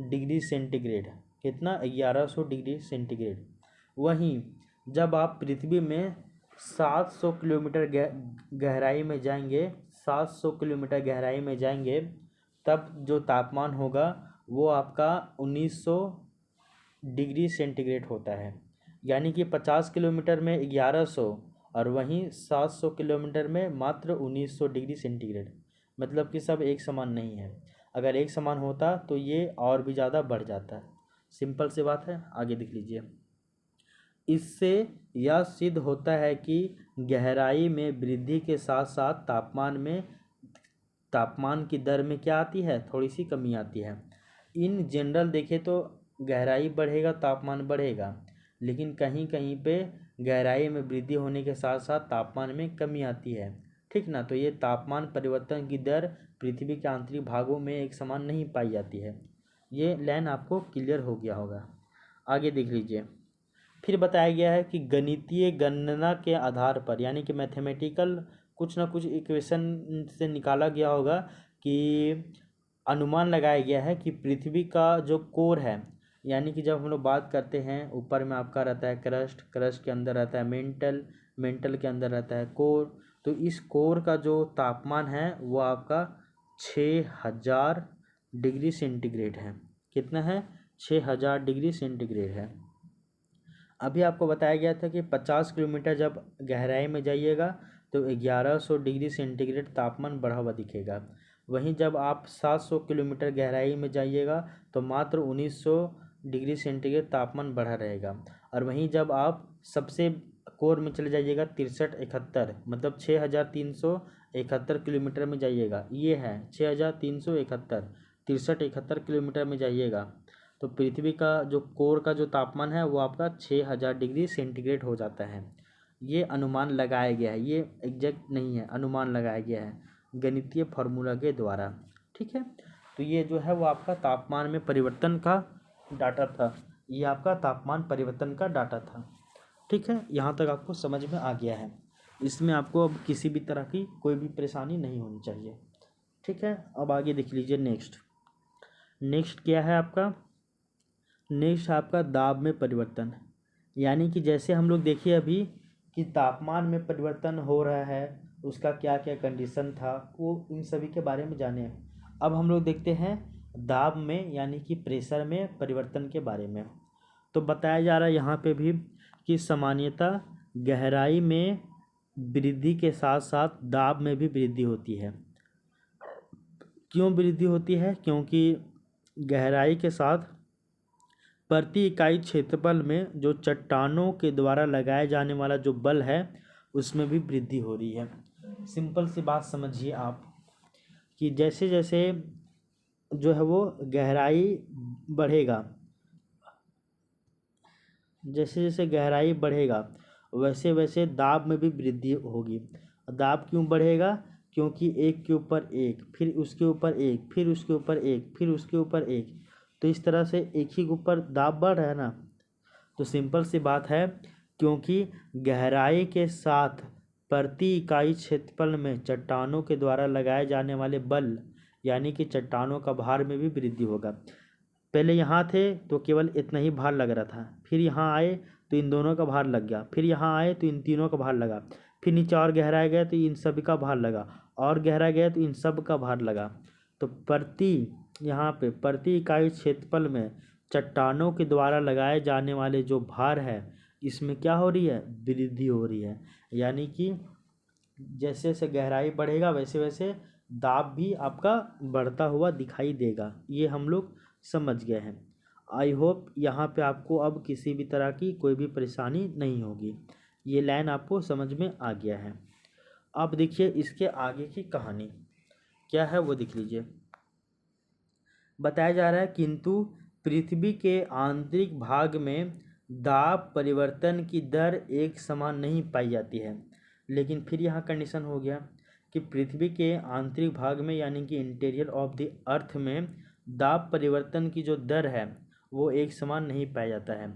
डिग्री सेंटीग्रेड। कितना? 1100 डिग्री सेंटीग्रेड। वहीं जब आप पृथ्वी में 700 किलोमीटर गहराई में जाएंगे, 700 किलोमीटर गहराई में जाएंगे, तब जो तापमान होगा वो आपका 1900 डिग्री सेंटीग्रेड होता है। यानी कि 50 किलोमीटर में 1100 और वहीं 700 किलोमीटर में मात्र 1900 डिग्री सेंटीग्रेड। मतलब कि सब एक समान नहीं है, अगर एक समान होता तो ये और भी ज़्यादा बढ़ जाता। सिंपल सी बात है, आगे देख लीजिए। इससे यह सिद्ध होता है कि गहराई में वृद्धि के साथ साथ तापमान की दर में क्या आती है, थोड़ी सी कमी आती है। इन जनरल देखें तो गहराई बढ़ेगा तापमान बढ़ेगा, लेकिन कहीं कहीं पे गहराई में वृद्धि होने के साथ साथ तापमान में कमी आती है, ठीक ना। तो ये तापमान परिवर्तन की दर पृथ्वी के आंतरिक भागों में एक समान नहीं पाई जाती है। ये लाइन आपको क्लियर हो गया होगा। आगे देख लीजिए, फिर बताया गया है कि गणितीय गणना के आधार पर, यानी कि मैथमेटिकल कुछ ना कुछ इक्वेशन से निकाला गया होगा कि अनुमान लगाया गया है कि पृथ्वी का जो कोर है, यानी कि जब हम लोग बात करते हैं, ऊपर में आपका रहता है क्रस्ट, क्रस्ट के अंदर रहता है मेंटल, मेंटल के अंदर रहता है कोर, तो इस कोर का जो तापमान है वो आपका 6000 डिग्री सेंटीग्रेड है। कितना है? 6000 डिग्री सेंटीग्रेड है। अभी आपको बताया गया था कि 50 किलोमीटर जब गहराई में जाइएगा तो 1100 डिग्री सेंटीग्रेड तापमान बढ़ा हुआ दिखेगा। वहीं जब आप 700 किलोमीटर गहराई में जाइएगा तो मात्र 1900 डिग्री सेंटीग्रेड तापमान बढ़ा रहेगा। और वहीं जब आप सबसे कोर में चले जाइएगा 6371, मतलब 6371 किलोमीटर में जाइएगा, ये है 6371, 6371 किलोमीटर में जाइएगा तो पृथ्वी का जो कोर का जो तापमान है वो आपका 6000 डिग्री सेंटीग्रेड हो जाता है। ये अनुमान लगाया गया है, ये एग्जैक्ट नहीं है, अनुमान लगाया गया है गणितीय फार्मूला के द्वारा, ठीक है। तो ये जो है वो आपका तापमान में परिवर्तन का डाटा था, ये आपका तापमान परिवर्तन का डाटा था, ठीक है। यहाँ तक आपको समझ में आ गया है, इसमें आपको अब किसी भी तरह की कोई भी परेशानी नहीं होनी चाहिए, ठीक है। अब आगे देख लीजिए, नेक्स्ट क्या है आपका? नेक्स्ट आपका दाब में परिवर्तन, यानी कि जैसे हम लोग देखिए अभी कि तापमान में परिवर्तन हो रहा है, उसका क्या क्या कंडीशन था, वो इन सभी के बारे में जाने। अब हम लोग देखते हैं दाब में यानी कि प्रेशर में परिवर्तन के बारे में। तो बताया जा रहा है यहाँ पे भी कि सामान्यतः गहराई में वृद्धि के साथ साथ दाब में भी वृद्धि होती है। क्यों वृद्धि होती है? क्योंकि गहराई के साथ प्रति इकाई क्षेत्रफल में जो चट्टानों के द्वारा लगाए जाने वाला जो बल है उसमें भी वृद्धि हो रही है। सिंपल सी बात समझिए आप कि जैसे जैसे जो है वो गहराई बढ़ेगा, जैसे जैसे गहराई बढ़ेगा वैसे वैसे दाब में भी वृद्धि होगी। दाब क्यों बढ़ेगा? क्योंकि एक के ऊपर एक, फिर उसके ऊपर एक, फिर उसके ऊपर एक, फिर उसके ऊपर एक, तो इस तरह से एक ही के ऊपर दाब बढ़ रहा है ना। तो सिंपल सी बात है, क्योंकि गहराई के साथ प्रति इकाई क्षेत्रफल में चट्टानों के द्वारा लगाए जाने वाले बल यानी कि चट्टानों का भार में भी वृद्धि होगा। पहले यहाँ थे तो केवल इतना ही भार लग रहा था, फिर यहाँ आए तो इन दोनों का भार लग गया, फिर यहाँ आए तो इन तीनों का भार लगा, फिर नीचे और गहराया गया तो इन सभी का भार लगा, और गहराया गया तो इन सब का भार लगा। तो यहाँ पे प्रति इकाई क्षेत्रफल में चट्टानों के द्वारा लगाए जाने वाले जो भार है इसमें क्या हो रही है? वृद्धि हो रही है। यानी कि जैसे जैसे गहराई बढ़ेगा वैसे वैसे दाब भी आपका बढ़ता हुआ दिखाई देगा। ये हम लोग समझ गए हैं। आई होप यहाँ पे आपको अब किसी भी तरह की कोई भी परेशानी नहीं होगी। ये लाइन आपको समझ में आ गया है। अब देखिए इसके आगे की कहानी क्या है वो देख लीजिए। बताया जा रहा है किंतु पृथ्वी के आंतरिक भाग में दाब परिवर्तन की दर एक समान नहीं पाई जाती है। लेकिन फिर यहाँ कंडीशन हो गया कि पृथ्वी के आंतरिक भाग में यानी कि इंटीरियर ऑफ द अर्थ में दाब परिवर्तन की जो दर है वो एक समान नहीं पाया जाता है।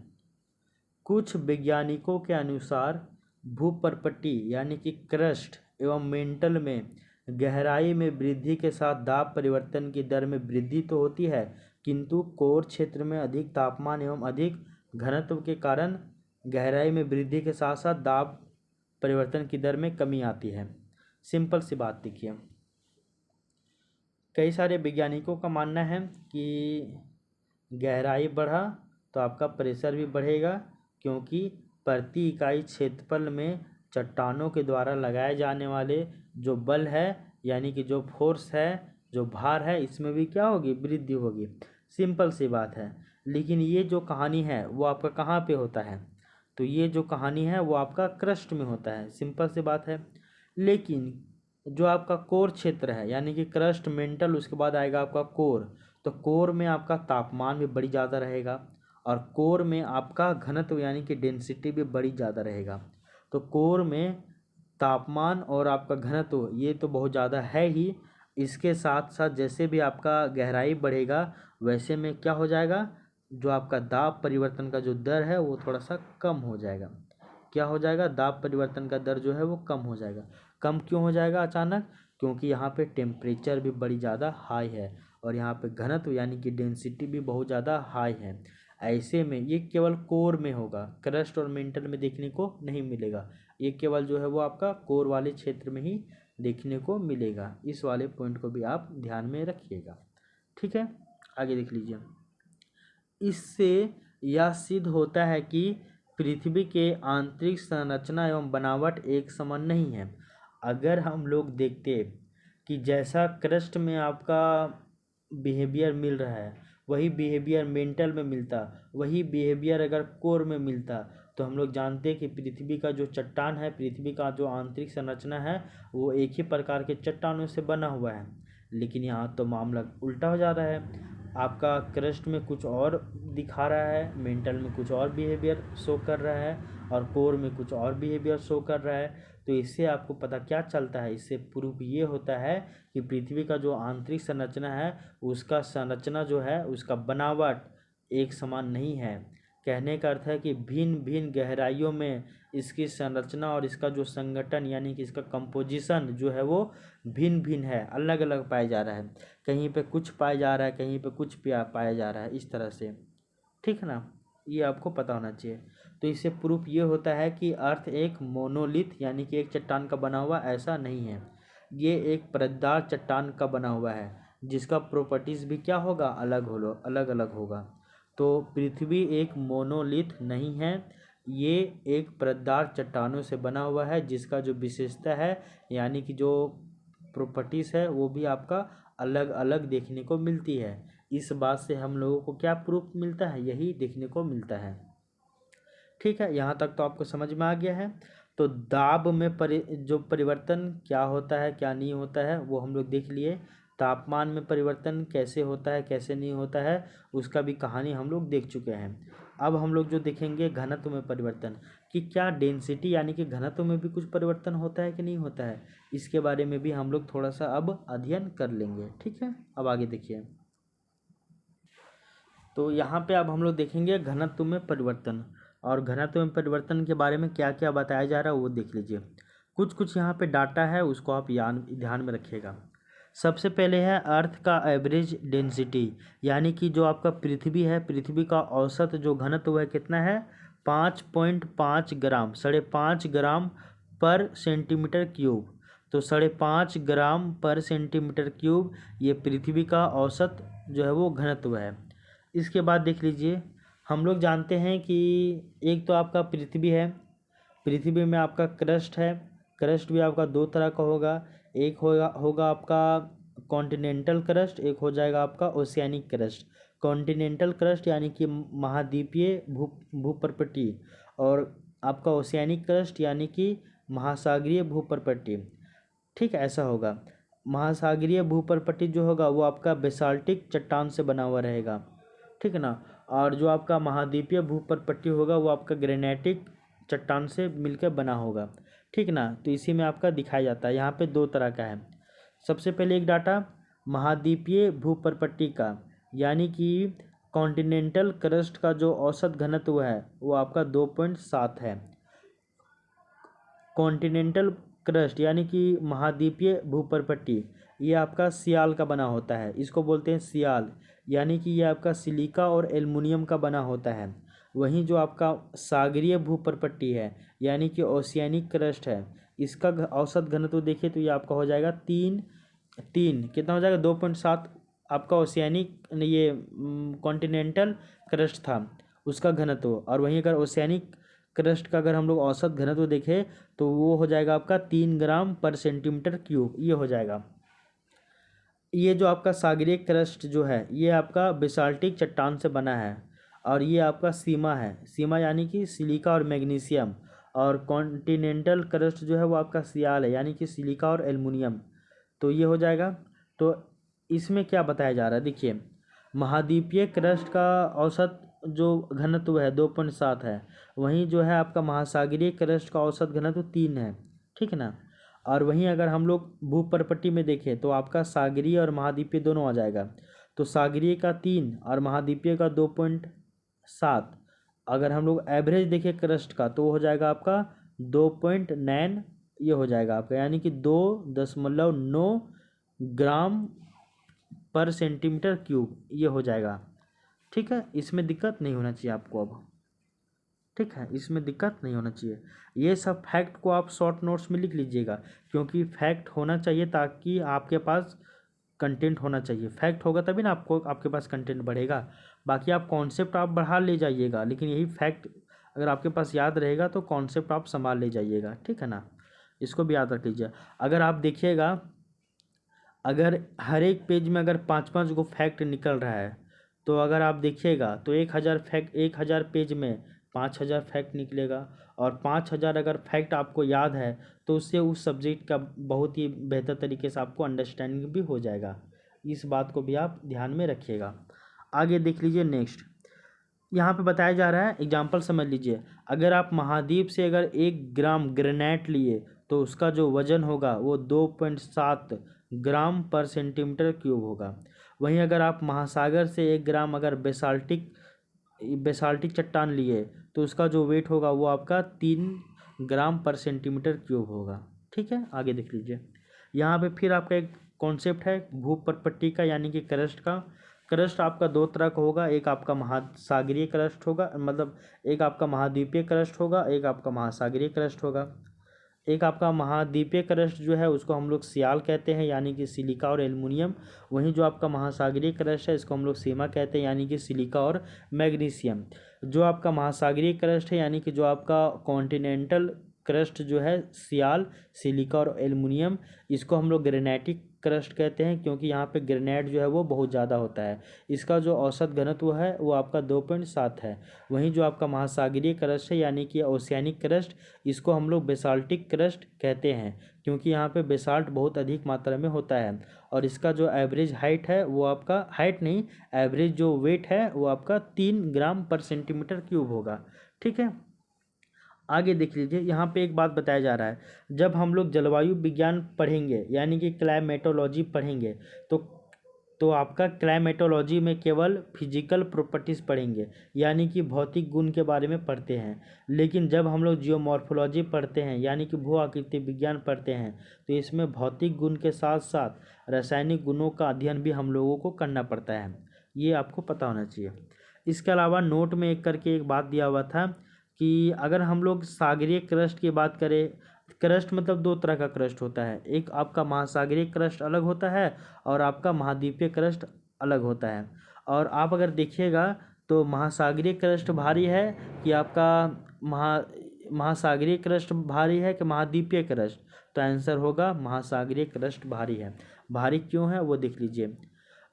कुछ वैज्ञानिकों के अनुसार भूपर्पटी यानी कि क्रस्ट एवं मेंटल में गहराई में वृद्धि के साथ दाब परिवर्तन की दर में वृद्धि तो होती है, किंतु कोर क्षेत्र में अधिक तापमान एवं अधिक घनत्व के कारण गहराई में वृद्धि के साथ साथ दाब परिवर्तन की दर में कमी आती है। सिंपल सी बात देखिए, कई सारे वैज्ञानिकों का मानना है कि गहराई बढ़ा तो आपका प्रेशर भी बढ़ेगा, क्योंकि प्रति इकाई क्षेत्रफल में चट्टानों के द्वारा लगाए जाने वाले जो बल है यानी कि जो फोर्स है, जो भार है, इसमें भी क्या होगी? वृद्धि होगी। सिंपल सी बात है। लेकिन ये जो कहानी है वो आपका कहाँ पे होता है? तो ये जो कहानी है वो आपका क्रस्ट में होता है। सिंपल सी बात है। लेकिन जो आपका कोर क्षेत्र है यानी कि क्रस्ट, मेंटल, उसके बाद आएगा आपका कोर, तो कोर में आपका तापमान भी बड़ी ज़्यादा रहेगा और कोर में आपका घनत्व यानी कि डेंसिटी भी बड़ी ज़्यादा रहेगा। तो कोर में तापमान और आपका घनत्व ये तो बहुत ज़्यादा है ही, इसके साथ साथ जैसे भी आपका गहराई बढ़ेगा वैसे में क्या हो जाएगा? जो आपका दाब परिवर्तन का जो दर है वो थोड़ा सा कम हो जाएगा। क्या हो जाएगा? दाब परिवर्तन का दर जो है वो कम हो जाएगा। कम क्यों हो जाएगा अचानक? क्योंकि यहाँ पे टेम्परेचर भी बड़ी ज़्यादा हाई है और यहाँ पे घनत्व यानी कि डेंसिटी भी बहुत ज़्यादा हाई है। ऐसे में ये केवल कोर में होगा, क्रस्ट और मेंटल में देखने को नहीं मिलेगा। ये केवल जो है वो आपका कोर वाले क्षेत्र में ही देखने को मिलेगा। इस वाले पॉइंट को भी आप ध्यान में रखिएगा। ठीक है, आगे देख लीजिए। इससे यह सिद्ध होता है कि पृथ्वी के आंतरिक संरचना एवं बनावट एक समान नहीं है। अगर हम लोग देखते कि जैसा क्रस्ट में आपका बिहेवियर मिल रहा है वही बिहेवियर मेंटल में मिलता, वही बिहेवियर अगर कोर में मिलता, तो हम लोग जानते हैं कि पृथ्वी का जो चट्टान है, पृथ्वी का जो आंतरिक संरचना है वो एक ही प्रकार के चट्टानों से बना हुआ है। लेकिन यहाँ तो मामला उल्टा हो जा रहा है। आपका क्रस्ट में कुछ और दिखा रहा है, मेंटल में कुछ और बिहेवियर शो कर रहा है और कोर में कुछ और बिहेवियर शो कर रहा है। तो इससे आपको पता क्या चलता है? इससे प्रूफ ये होता है कि पृथ्वी का जो आंतरिक संरचना है उसका संरचना जो है उसका बनावट एक समान नहीं है। कहने का अर्थ है कि भिन्न भिन्न गहराइयों में इसकी संरचना और इसका जो संगठन यानी कि इसका कंपोजिशन जो है वो भिन्न भिन्न है, अलग अलग पाया जा रहा है। कहीं पे कुछ पाया जा रहा है, कहीं पे कुछ पाया जा रहा है, इस तरह से। ठीक है ना, ये आपको पता होना चाहिए। तो इससे प्रूफ ये होता है कि अर्थ एक मोनोलिथ यानी कि एक चट्टान का बना हुआ ऐसा नहीं है, ये एक परतदार चट्टान का बना हुआ है जिसका प्रॉपर्टीज़ भी क्या होगा, अलग अलग होगा। तो पृथ्वी एक मोनोलिथ नहीं है, ये एक परतदार चट्टानों से बना हुआ है जिसका जो विशेषता है यानी कि जो प्रॉपर्टीज़ है वो भी आपका अलग अलग देखने को मिलती है। इस बात से हम लोगों को क्या प्रूफ मिलता है, यही देखने को मिलता है। ठीक है, यहाँ तक तो आपको समझ में आ गया है। तो दाब में जो परिवर्तन क्या होता है क्या नहीं होता है वो हम लोग देख लिए। तापमान में परिवर्तन कैसे होता है कैसे नहीं होता है उसका भी कहानी हम लोग देख चुके हैं। अब हम लोग जो देखेंगे घनत्व में परिवर्तन, कि क्या डेंसिटी यानी कि घनत्व में भी कुछ परिवर्तन होता है कि नहीं होता है, इसके बारे में भी हम लोग थोड़ा सा अब अध्ययन कर लेंगे। ठीक है, अब आगे देखिए। तो यहाँ पे अब हम लोग देखेंगे घनत्व में परिवर्तन, और घनत्व में परिवर्तन के बारे में क्या क्या बताया जा रहा है वो देख लीजिए। कुछ कुछ यहाँ पे डाटा है उसको आप ध्यान में रखिएगा। सबसे पहले है अर्थ का एवरेज डेंसिटी, यानी कि जो आपका पृथ्वी है, पृथ्वी का औसत जो घनत्व है कितना है, 5.5 ग्राम, 5.5 ग्राम पर सेंटीमीटर क्यूब। तो 5.5 ग्राम पर सेंटीमीटर क्यूब ये पृथ्वी का औसत जो है वो घनत्व है। इसके बाद देख लीजिए, हम लोग जानते हैं कि एक तो आपका पृथ्वी है, पृथ्वी में आपका क्रस्ट है, क्रस्ट भी आपका दो तरह का होगा, एक होगा आपका कॉन्टिनेंटल क्रस्ट, एक हो जाएगा आपका ओशियानिक क्रस्ट। कॉन्टिनेंटल क्रस्ट यानी कि महाद्वीपीय भूप्रपट्टी, और आपका ओशियानिक क्रस्ट यानी कि महासागरीय भूप्रपट्टी। ठीक है, ऐसा होगा। महासागरीय भूप्रपट्टी जो होगा वो आपका बेसाल्टिक चट्टान से बना हुआ रहेगा, ठीक है ना। और जो आपका महाद्वीपीय भूप्रपट्टी होगा वो आपका ग्रेनाइटिक चट्टान से मिलकर बना होगा, ठीक ना। तो इसी में आपका दिखाया जाता है। यहाँ पे दो तरह का है। सबसे पहले एक डाटा महाद्वीपीय भूप्रपट्टी का, यानी कि कॉन्टिनेंटल क्रस्ट का जो औसत घनत्व है वो आपका 2.7 है। कॉन्टिनेंटल क्रस्ट यानी कि महाद्वीपीय भूप्रपट्टी ये आपका सियाल का बना होता है, इसको बोलते हैं सियाल, यानी कि ये आपका सिलिका और एल्युमिनियम का बना होता है। वहीं जो आपका सागरीय भूप्रपट्टी है यानी कि ओशियानिक क्रस्ट है, इसका औसत घनत्व देखिए तो ये आपका हो जाएगा तीन कितना हो जाएगा, 2.7 आपका ओशियानिक ये कॉन्टिनेंटल क्रस्ट था उसका घनत्व। और वहीं अगर ओशियानिक क्रस्ट का अगर हम लोग औसत घनत्व देखें तो वो हो जाएगा आपका 3 ग्राम पर सेंटीमीटर क्यूब, ये हो जाएगा। ये जो आपका सागरीय क्रस्ट जो है ये आपका बेसाल्टिक चट्टान से बना है, और ये आपका सीमा है, सीमा यानी कि सिलिका और मैग्नीशियम। और कॉन्टिनेंटल क्रस्ट जो है वो आपका सियाल है, यानी कि सिलिका और एल्युमिनियम। तो ये हो जाएगा। तो इसमें क्या बताया जा रहा है, देखिए महाद्वीपीय क्रस्ट का औसत जो घनत्व है 2.7 है, वहीं जो है आपका महासागरीय क्रस्ट का औसत घनत्व 3 है, ठीक है ना। और वहीं अगर हम लोग भूप्रपट्टी में देखें तो आपका सागरीय और महाद्वीपीय दोनों आ जाएगा। तो सागरीय का 3 और महाद्वीपीय का 2.7। अगर हम लोग एवरेज देखें क्रस्ट का तो हो जाएगा आपका 2.9, ये हो जाएगा आपका, यानी कि 2.9 ग्राम पर सेंटीमीटर क्यूब, ये हो जाएगा। ठीक है, इसमें दिक्कत नहीं होना चाहिए आपको अब, ठीक है, इसमें दिक्कत नहीं होना चाहिए। ये सब फैक्ट को आप शॉर्ट नोट्स में लिख लीजिएगा, क्योंकि फैक्ट होना चाहिए ताकि आपके पास कंटेंट होना चाहिए। फैक्ट होगा तभी ना आपको आपके पास कंटेंट बढ़ेगा। बाकी आप कॉन्सेप्ट आप बढ़ा ले जाइएगा, लेकिन यही फैक्ट अगर आपके पास याद रहेगा तो कॉन्सेप्ट आप संभाल ले जाइएगा, ठीक है ना। इसको भी याद रख लीजिए। अगर आप देखिएगा, अगर हर एक पेज में अगर 5-5 गो फैक्ट निकल रहा है तो अगर आप देखिएगा तो 1000 पेज में 5000 फैक्ट निकलेगा। और 5000 अगर फैक्ट आपको याद है तो उससे उस सब्जेक्ट का बहुत ही बेहतर तरीके से आपको अंडरस्टैंडिंग भी हो जाएगा। इस बात को भी आप ध्यान में रखिएगा। आगे देख लीजिए नेक्स्ट, यहाँ पे बताया जा रहा है, एग्जाम्पल समझ लीजिए। अगर आप महाद्वीप से अगर 1 ग्राम ग्रेनाइट लिए तो उसका जो वजन होगा वो 2.7 ग्राम पर सेंटीमीटर क्यूब होगा। वहीं अगर आप महासागर से 1 ग्राम अगर बेसाल्टिक चट्टान लिए तो उसका जो वेट होगा वो आपका 3 ग्राम पर सेंटीमीटर क्यूब होगा, ठीक है। आगे देख लीजिए, यहाँ पे फिर आपका एक कॉन्सेप्ट है भूप्रपट्टी का यानी कि क्रस्ट का। क्रस्ट आपका दो तरह का होगा, एक आपका महासागरीय क्रस्ट होगा, मतलब एक आपका महाद्वीपीय क्रस्ट होगा, एक आपका महासागरीय क्रस्ट होगा। एक आपका महाद्वीपीय क्रस्ट जो है उसको हम लोग सियाल कहते हैं, यानी कि सिलिका और एल्युमिनियम। वहीं जो आपका महासागरीय क्रस्ट है इसको हम लोग सीमा कहते हैं, यानी कि सिलिका और मैग्नीशियम। जो आपका महासागरीय क्रस्ट है यानी कि जो आपका कॉन्टिनेंटल क्रस्ट जो है सियाल, सिलिका और एल्युमिनियम, इसको हम लोग ग्रेनाइटिक क्रस्ट कहते हैं, क्योंकि यहाँ पे ग्रेनाइट जो है वो बहुत ज़्यादा होता है। इसका जो औसत घनत्व है वो आपका 2.7 है। वहीं जो आपका महासागरीय क्रस्ट है यानी कि ओशियानिक क्रस्ट, इसको हम लोग बेसाल्टिक क्रस्ट कहते हैं, क्योंकि यहाँ पे बेसाल्ट बहुत अधिक मात्रा में होता है। और इसका जो एवरेज हाइट है वो आपका, हाइट नहीं, एवरेज जो वेट है वो आपका 3 ग्राम पर सेंटीमीटर क्यूब होगा। ठीक है, आगे देख लीजिए, यहाँ पे एक बात बताया जा रहा है, जब हम लोग जलवायु विज्ञान पढ़ेंगे यानी कि क्लाइमेटोलॉजी पढ़ेंगे, तो आपका क्लाइमेटोलॉजी में केवल फिजिकल प्रॉपर्टीज़ पढ़ेंगे, यानी कि भौतिक गुण के बारे में पढ़ते हैं। लेकिन जब हम लोग जियोमॉर्फोलॉजी पढ़ते हैं यानी कि भू आकृति विज्ञान पढ़ते हैं, तो इसमें भौतिक गुण के साथ साथ रासायनिक गुणों का अध्ययन भी हम लोगों को करना पड़ता है। ये आपको पता होना चाहिए। इसके अलावा नोट में एक करके एक बात दिया हुआ था कि अगर हम लोग सागरीय क्रस्ट की बात करें, क्रस्ट मतलब दो तरह का क्रस्ट होता है, एक आपका महासागरीय क्रस्ट अलग होता है और आपका महाद्वीपीय क्रस्ट अलग होता है। और आप अगर देखिएगा तो महासागरीय क्रस्ट भारी है कि आपका महासागरीय क्रस्ट भारी है कि महाद्वीपीय क्रस्ट, तो आंसर होगा महासागरीय क्रस्ट भारी है। भारी क्यों है वो देख लीजिए।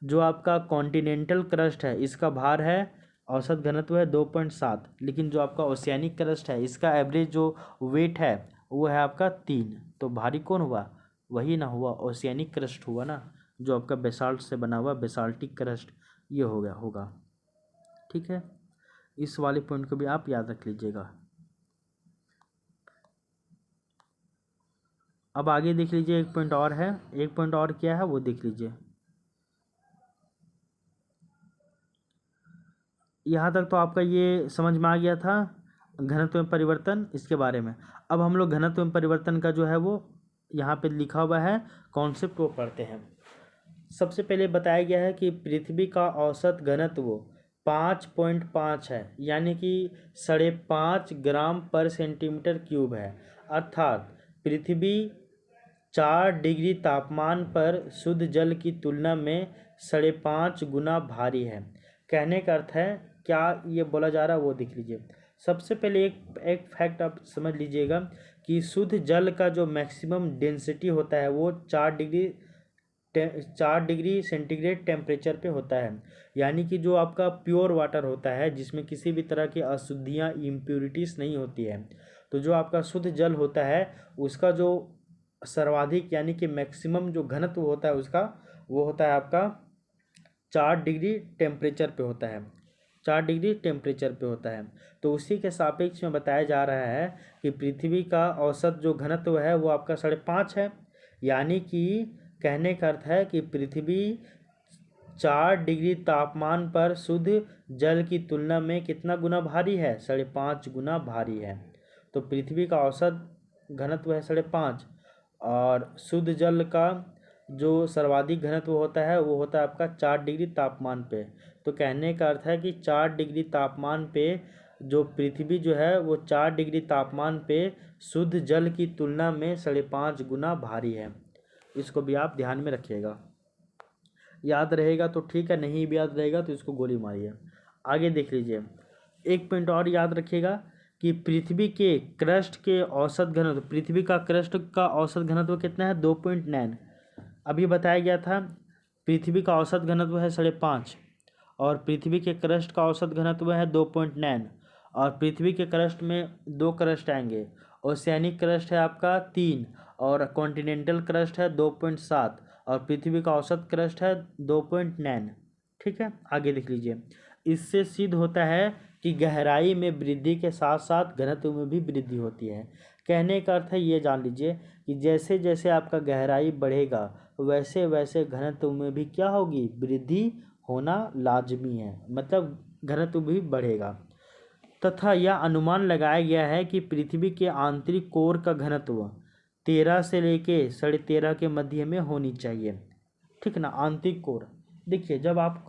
जो आपका कॉन्टिनेंटल क्रस्ट है इसका भार है, औसत घनत्व है 2.7, लेकिन जो आपका ओशियानिक क्रस्ट है इसका एवरेज जो वेट है वो है आपका 3। तो भारी कौन हुआ? वही ना हुआ, ओशियानिक क्रस्ट हुआ ना, जो आपका बेसाल्ट से बना हुआ बेसाल्टिक क्रस्ट, ये हो गया होगा। ठीक है, इस वाले पॉइंट को भी आप याद रख लीजिएगा। अब आगे देख लीजिए, एक पॉइंट और है, एक पॉइंट और क्या है वो देख लीजिए। यहाँ तक तो आपका ये समझ में आ गया था घनत्व में परिवर्तन, इसके बारे में। अब हम लोग घनत्व में परिवर्तन का जो है वो यहाँ पे लिखा हुआ है कॉन्सेप्ट वो पढ़ते हैं। सबसे पहले बताया गया है कि पृथ्वी का औसत घनत्व 5.5 है, यानी कि 5.5 ग्राम पर सेंटीमीटर क्यूब है। अर्थात पृथ्वी 4 डिग्री तापमान पर शुद्ध जल की तुलना में 5.5 गुना भारी है। कहने का अर्थ है, क्या ये बोला जा रहा है वो देख लीजिए। सबसे पहले एक फैक्ट आप समझ लीजिएगा कि शुद्ध जल का जो मैक्सिमम डेंसिटी होता है वो 4 डिग्री सेंटीग्रेड टेम्परेचर पे होता है। यानी कि जो आपका प्योर वाटर होता है जिसमें किसी भी तरह की अशुद्धियाँ, इम्प्योरिटीज़ नहीं होती है, तो जो आपका शुद्ध जल होता है उसका जो सर्वाधिक यानी कि मैक्सिमम जो घनत्व होता है उसका, वो होता है आपका 4 डिग्री टेम्परेचर पे होता है, 4 डिग्री टेम्परेचर पे होता है। तो उसी के सापेक्ष में बताया जा रहा है कि पृथ्वी का औसत जो घनत्व है वो आपका 5.5 है। यानी कि कहने का अर्थ है कि पृथ्वी 4 डिग्री तापमान पर शुद्ध जल की तुलना में कितना गुना भारी है? 5.5 गुना भारी है। तो पृथ्वी का औसत घनत्व है 5.5, और शुद्ध जल का जो सर्वाधिक घनत्व होता है वो होता है आपका 4 डिग्री तापमान पे। तो कहने का अर्थ है कि 4 डिग्री तापमान पे जो पृथ्वी जो है वो 4 डिग्री तापमान पे शुद्ध जल की तुलना में 5.5 गुना भारी है। इसको भी आप ध्यान में रखिएगा। याद रहेगा तो ठीक है, नहीं भी याद रहेगा तो इसको गोली मारिए। आगे देख लीजिए, एक पॉइंट और याद रखिएगा कि पृथ्वी के क्रस्ट के औसत घनत्व, पृथ्वी का क्रस्ट का औसत घनत्व कितना है? 2.9। अभी बताया गया था पृथ्वी का औसत घनत्व है 5.5 और पृथ्वी के क्रस्ट का औसत घनत्व है 2.9। और पृथ्वी के क्रस्ट में दो क्रस्ट आएंगे, ओशियानिक क्रस्ट है आपका 3 और कॉन्टिनेंटल क्रस्ट है 2.7 और पृथ्वी का औसत क्रस्ट है 2.9। ठीक है, आगे देख लीजिए। इससे सिद्ध होता है कि गहराई में वृद्धि के साथ साथ घनत्व में भी वृद्धि होती है। कहने का अर्थ है, ये जान लीजिए कि जैसे जैसे आपका गहराई बढ़ेगा वैसे वैसे घनत्व में भी क्या होगी? वृद्धि होना लाजमी है, मतलब घनत्व भी बढ़ेगा। तथा यह अनुमान लगाया गया है कि पृथ्वी के आंतरिक कोर का घनत्व 13 से लेके 13.5 के मध्य में होनी चाहिए। ठीक ना, आंतरिक कोर। देखिए, जब आप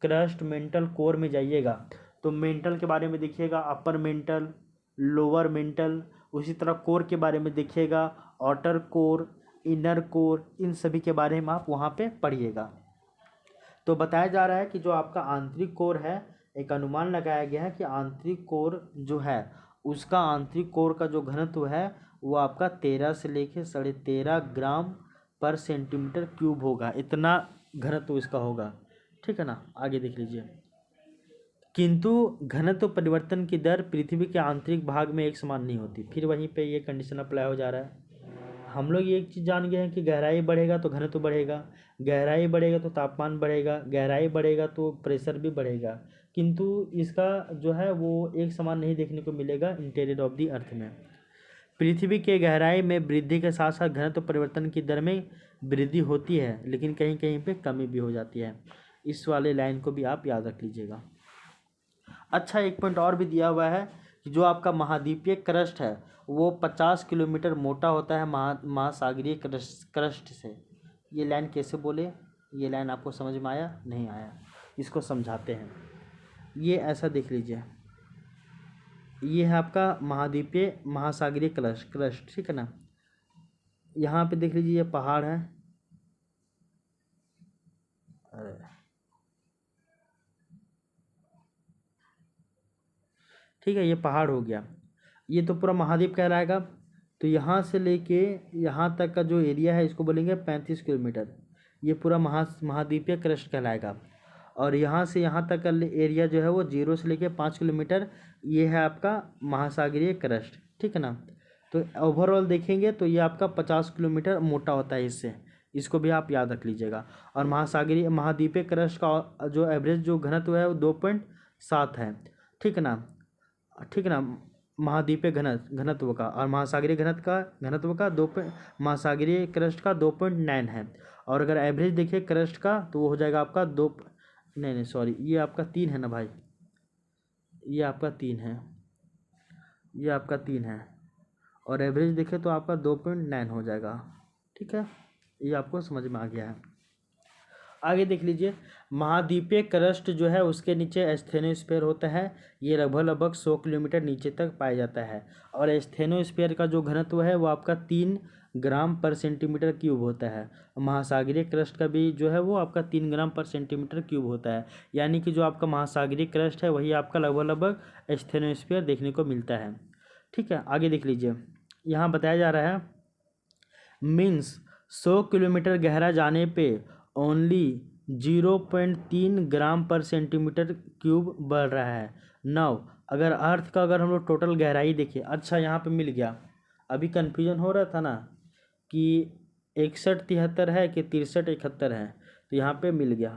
क्रस्ट मेंटल कोर में जाइएगा तो मेंटल के बारे में देखिएगा, अपर मेंटल, लोअर मेंटल, उसी तरह कोर के बारे में देखिएगा, आउटर कोर, इनर कोर, इन सभी के बारे में आप वहाँ पे पढ़िएगा। तो बताया जा रहा है कि जो आपका आंतरिक कोर है, एक अनुमान लगाया गया है कि आंतरिक कोर जो है उसका आंतरिक कोर का जो घनत्व है वो आपका 13 से लेके 13.5 ग्राम पर सेंटीमीटर क्यूब होगा, इतना घनत्व इसका होगा। ठीक है ना, आगे देख लीजिए। किंतु घनत्व परिवर्तन की दर पृथ्वी के आंतरिक भाग में एक समान नहीं होती। फिर वहीं पे ये कंडीशन अप्लाई हो जा रहा है। हम लोग ये एक चीज़ जान गए हैं कि गहराई बढ़ेगा तो घनत्व बढ़ेगा, गहराई बढ़ेगा तो तापमान बढ़ेगा, गहराई बढ़ेगा तो प्रेशर भी बढ़ेगा, किंतु इसका जो है वो एक समान नहीं देखने को मिलेगा इंटीरियर ऑफ द अर्थ में। पृथ्वी के गहराई में वृद्धि के साथ साथ घनत्व परिवर्तन की दर में वृद्धि होती है, लेकिन कहीं कहीं पे कमी भी हो जाती है। इस वाले लाइन को भी आप याद रख लीजिएगा। अच्छा, एक पॉइंट और भी दिया हुआ है कि जो आपका महाद्वीपीय क्रस्ट है वो 50 किलोमीटर मोटा होता है महासागरीय क्रस्ट से। ये लाइन कैसे बोले, ये लाइन आपको समझ में आया नहीं आया, इसको समझाते हैं। ये ऐसा देख लीजिए, ये है आपका महाद्वीपीय महासागरीय क्रस्ट, ठीक है ना। यहाँ पे देख लीजिए, ये पहाड़ है, ठीक है, ये पहाड़ हो गया, ये तो पूरा महाद्वीप कहलाएगा। तो यहाँ से लेके यहाँ तक का जो एरिया है इसको बोलेंगे 35 किलोमीटर, ये पूरा महाद्वीपीय क्रस्ट कहलाएगा। और यहाँ से यहाँ तक का एरिया जो है वो 0 से लेके 5 किलोमीटर, ये है आपका महासागरीय क्रस्ट, ठीक है ना। तो ओवरऑल देखेंगे तो ये आपका 50 किलोमीटर मोटा होता है इससे, इसको भी आप याद रख लीजिएगा। और महाद्वीपीय क्रस्ट का जो एवरेज जो घनत्व है वो 2.7 है, ठीक है ना, ठीक है ना। महाद्वीपीय घनत्व का और महासागरीय घनत्व का महासागरीय क्रस्ट का 2.9 है। और अगर एवरेज देखिए क्रस्ट का तो वो हो जाएगा आपका नहीं सॉरी, ये आपका 3 है ना भाई, ये आपका 3 है, ये आपका 3 है, और एवरेज देखें तो आपका 2.9 हो जाएगा, ठीक है। ये आपको समझ में आ गया है। आगे देख लीजिए, महाद्वीपीय क्रस्ट जो है उसके नीचे स्टेनोस्फीयर होता है, ये लगभग 100 किलोमीटर नीचे तक पाया जाता है। और स्टेनोस्फीयर का जो घनत्व है वो आपका 3 ग्राम पर सेंटीमीटर क्यूब होता है। महासागरीय क्रस्ट का भी जो है वो आपका 3 ग्राम पर सेंटीमीटर क्यूब होता है, यानी कि जो आपका महासागरीय क्रस्ट है वही आपका लगभग स्टेनोस्फीयर देखने को मिलता है, ठीक है। आगे देख लीजिए, यहाँ बताया जा रहा है मीन्स 100 किलोमीटर गहरा जाने पे ओनली 0.3 ग्राम पर सेंटीमीटर क्यूब बढ़ रहा है। नाउ अगर अर्थ का अगर हम लोग टोटल गहराई देखिए, अच्छा यहाँ पे मिल गया, अभी कन्फ्यूजन हो रहा था ना कि 61-73 है कि 63-71 है, तो यहाँ पे मिल गया।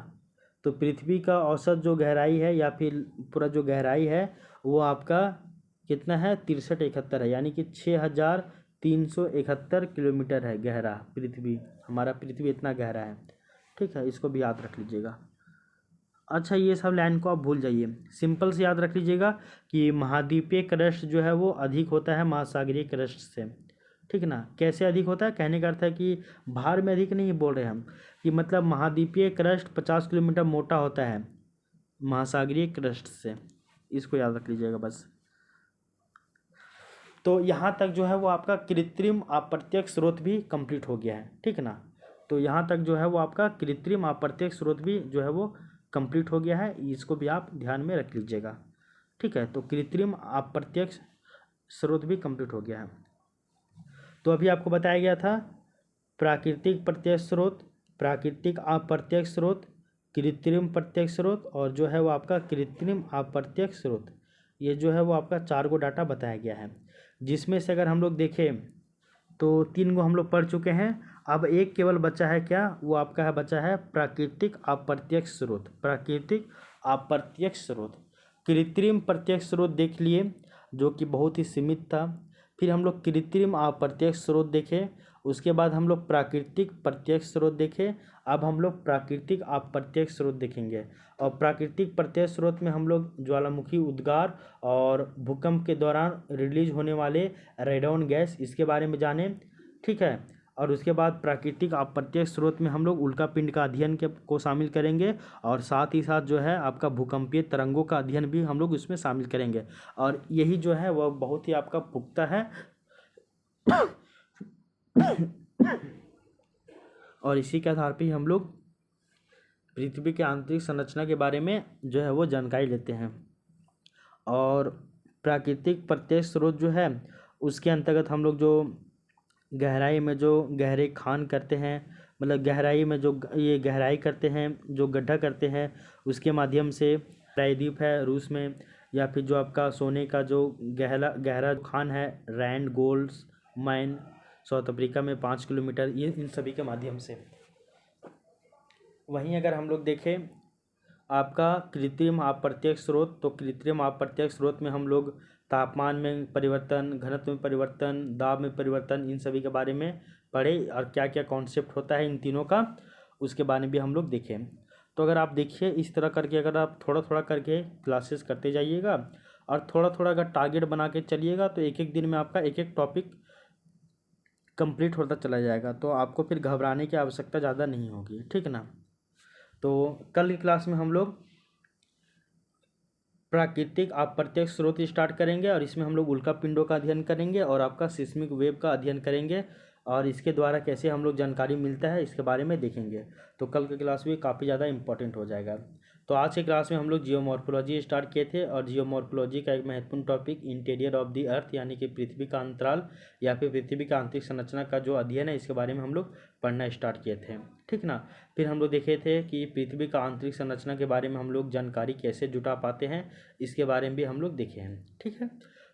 तो पृथ्वी का औसत जो गहराई है या फिर पूरा जो गहराई है वो आपका कितना है, 63-71 है, यानी कि 6371 किलोमीटर है गहरा पृथ्वी, हमारा पृथ्वी इतना गहरा है, ठीक है। इसको भी याद रख लीजिएगा। अच्छा, ये सब लाइन को आप भूल जाइए, सिंपल से याद रख लीजिएगा कि महाद्वीपीय क्रस्ट जो है वो अधिक होता है महासागरीय क्रस्ट से, ठीक है ना। कैसे अधिक होता है, कहने का अर्थ है कि भार में अधिक नहीं बोल रहे हम, कि मतलब महाद्वीपीय क्रस्ट 50 किलोमीटर मोटा होता है महासागरीय क्रस्ट से, इसको याद रख लीजिएगा बस। तो यहाँ तक जो है वो आपका कृत्रिम अप्रत्यक्ष स्रोत भी कंप्लीट हो गया है, ठीक है ना। तो यहाँ तक जो है वो आपका कृत्रिम अप्रत्यक्ष स्रोत भी जो है वो कंप्लीट हो गया है, इसको भी आप ध्यान में रख लीजिएगा, ठीक है। तो कृत्रिम अप्रत्यक्ष स्रोत भी कंप्लीट हो गया है। तो अभी आपको बताया गया था प्राकृतिक प्रत्यक्ष स्रोत, प्राकृतिक अप्रत्यक्ष स्रोत, कृत्रिम प्रत्यक्ष स्रोत और जो है वो आपका कृत्रिम अप्रत्यक्ष स्रोत, ये जो है वो आपका 4 गो डाटा बताया गया है, जिसमें से अगर हम लोग देखें तो 3 गो हम लोग पढ़ चुके हैं। अब एक केवल बचा है, क्या वो आपका है, बचा है प्राकृतिक अप्रत्यक्ष स्रोत, प्राकृतिक अप्रत्यक्ष स्रोत। कृत्रिम प्रत्यक्ष स्रोत देख लिए जो कि बहुत ही सीमित था, फिर हम लोग कृत्रिम अप्रत्यक्ष स्रोत देखे, उसके बाद हम लोग प्राकृतिक प्रत्यक्ष स्रोत देखे, अब हम लोग प्राकृतिक अप्रत्यक्ष स्रोत देखेंगे। और प्राकृतिक प्रत्यक्ष स्रोत में हम लोग ज्वालामुखी उद्गार और भूकंप के दौरान रिलीज होने वाले रेडॉन गैस, इसके बारे में जाने, ठीक है। और उसके बाद प्राकृतिक अप्रत्यक्ष स्रोत में हम लोग उल्का पिंड का अध्ययन के को शामिल करेंगे, और साथ ही साथ जो है आपका भूकंपीय तरंगों का अध्ययन भी हम लोग इसमें शामिल करेंगे। और यही जो है वह बहुत ही आपका पुख्ता है और इसी के आधार पर ही हम लोग पृथ्वी के आंतरिक संरचना के बारे में जो है वो जानकारी लेते हैं। और प्राकृतिक प्रत्यक्ष स्रोत जो है उसके अंतर्गत हम लोग जो गहराई में जो गहरे खान करते हैं, मतलब गहराई में जो ये गहराई करते हैं, जो गड्ढा करते हैं, उसके माध्यम से प्रायद्वीप है रूस में, या फिर जो आपका सोने का जो गहरा गहरा खान है Rand golds mine South Africa में 5 किलोमीटर, ये इन सभी के माध्यम से। वहीं अगर हम लोग देखें आपका कृत्रिम अप्रत्यक्ष स्रोत, तो कृत्रिम अप्रत्यक्ष स्रोत में हम लोग तापमान में परिवर्तन, घनत्व में परिवर्तन, दाब में परिवर्तन, इन सभी के बारे में पढ़े और क्या क्या कॉन्सेप्ट होता है इन तीनों का, उसके बारे में भी हम लोग देखें। तो अगर आप देखिए इस तरह करके अगर आप थोड़ा थोड़ा करके क्लासेस करते जाइएगा और थोड़ा थोड़ा अगर टारगेट बना के चलिएगा तो एक एक दिन में आपका एक एक टॉपिक कंप्लीट होता चला जाएगा, तो आपको फिर घबराने की आवश्यकता ज़्यादा नहीं होगी, ठीक ना। तो कल की क्लास में हम लोग प्राकृतिक अप्रत्यक्ष स्रोत स्टार्ट करेंगे और इसमें हम लोग उल्का पिंडों का अध्ययन करेंगे और आपका सिस्मिक वेव का अध्ययन करेंगे, और इसके द्वारा कैसे हम लोग जानकारी मिलता है इसके बारे में देखेंगे। तो कल की क्लास भी काफ़ी ज़्यादा इंपॉर्टेंट हो जाएगा। तो आज की क्लास में हम लोग जियोमॉर्फोलॉजी स्टार्ट किए थे, और जियोमॉर्फोलॉजी का एक महत्वपूर्ण topic interior of the earth यानी कि पृथ्वी का अंतराल या फिर पृथ्वी का आंतरिक संरचना का जो अध्ययन है इसके बारे में हम लोग पढ़ना स्टार्ट किए थे, ठीक ना। फिर हम लोग देखे थे कि पृथ्वी का आंतरिक संरचना के बारे में हम लोग जानकारी कैसे जुटा पाते हैं, इसके बारे में भी हम लोग देखे हैं, ठीक है।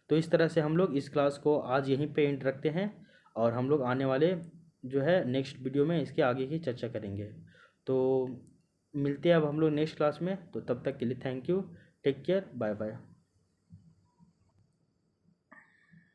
तो इस तरह से हम लोग इस क्लास को आज यहीं पे एंड रखते हैं, और हम लोग आने वाले जो है नेक्स्ट वीडियो में इसके आगे की चर्चा करेंगे। तो मिलते हैं अब हम लोग नेक्स्ट क्लास में, तो तब तक के लिए thank you, take care, bye bye.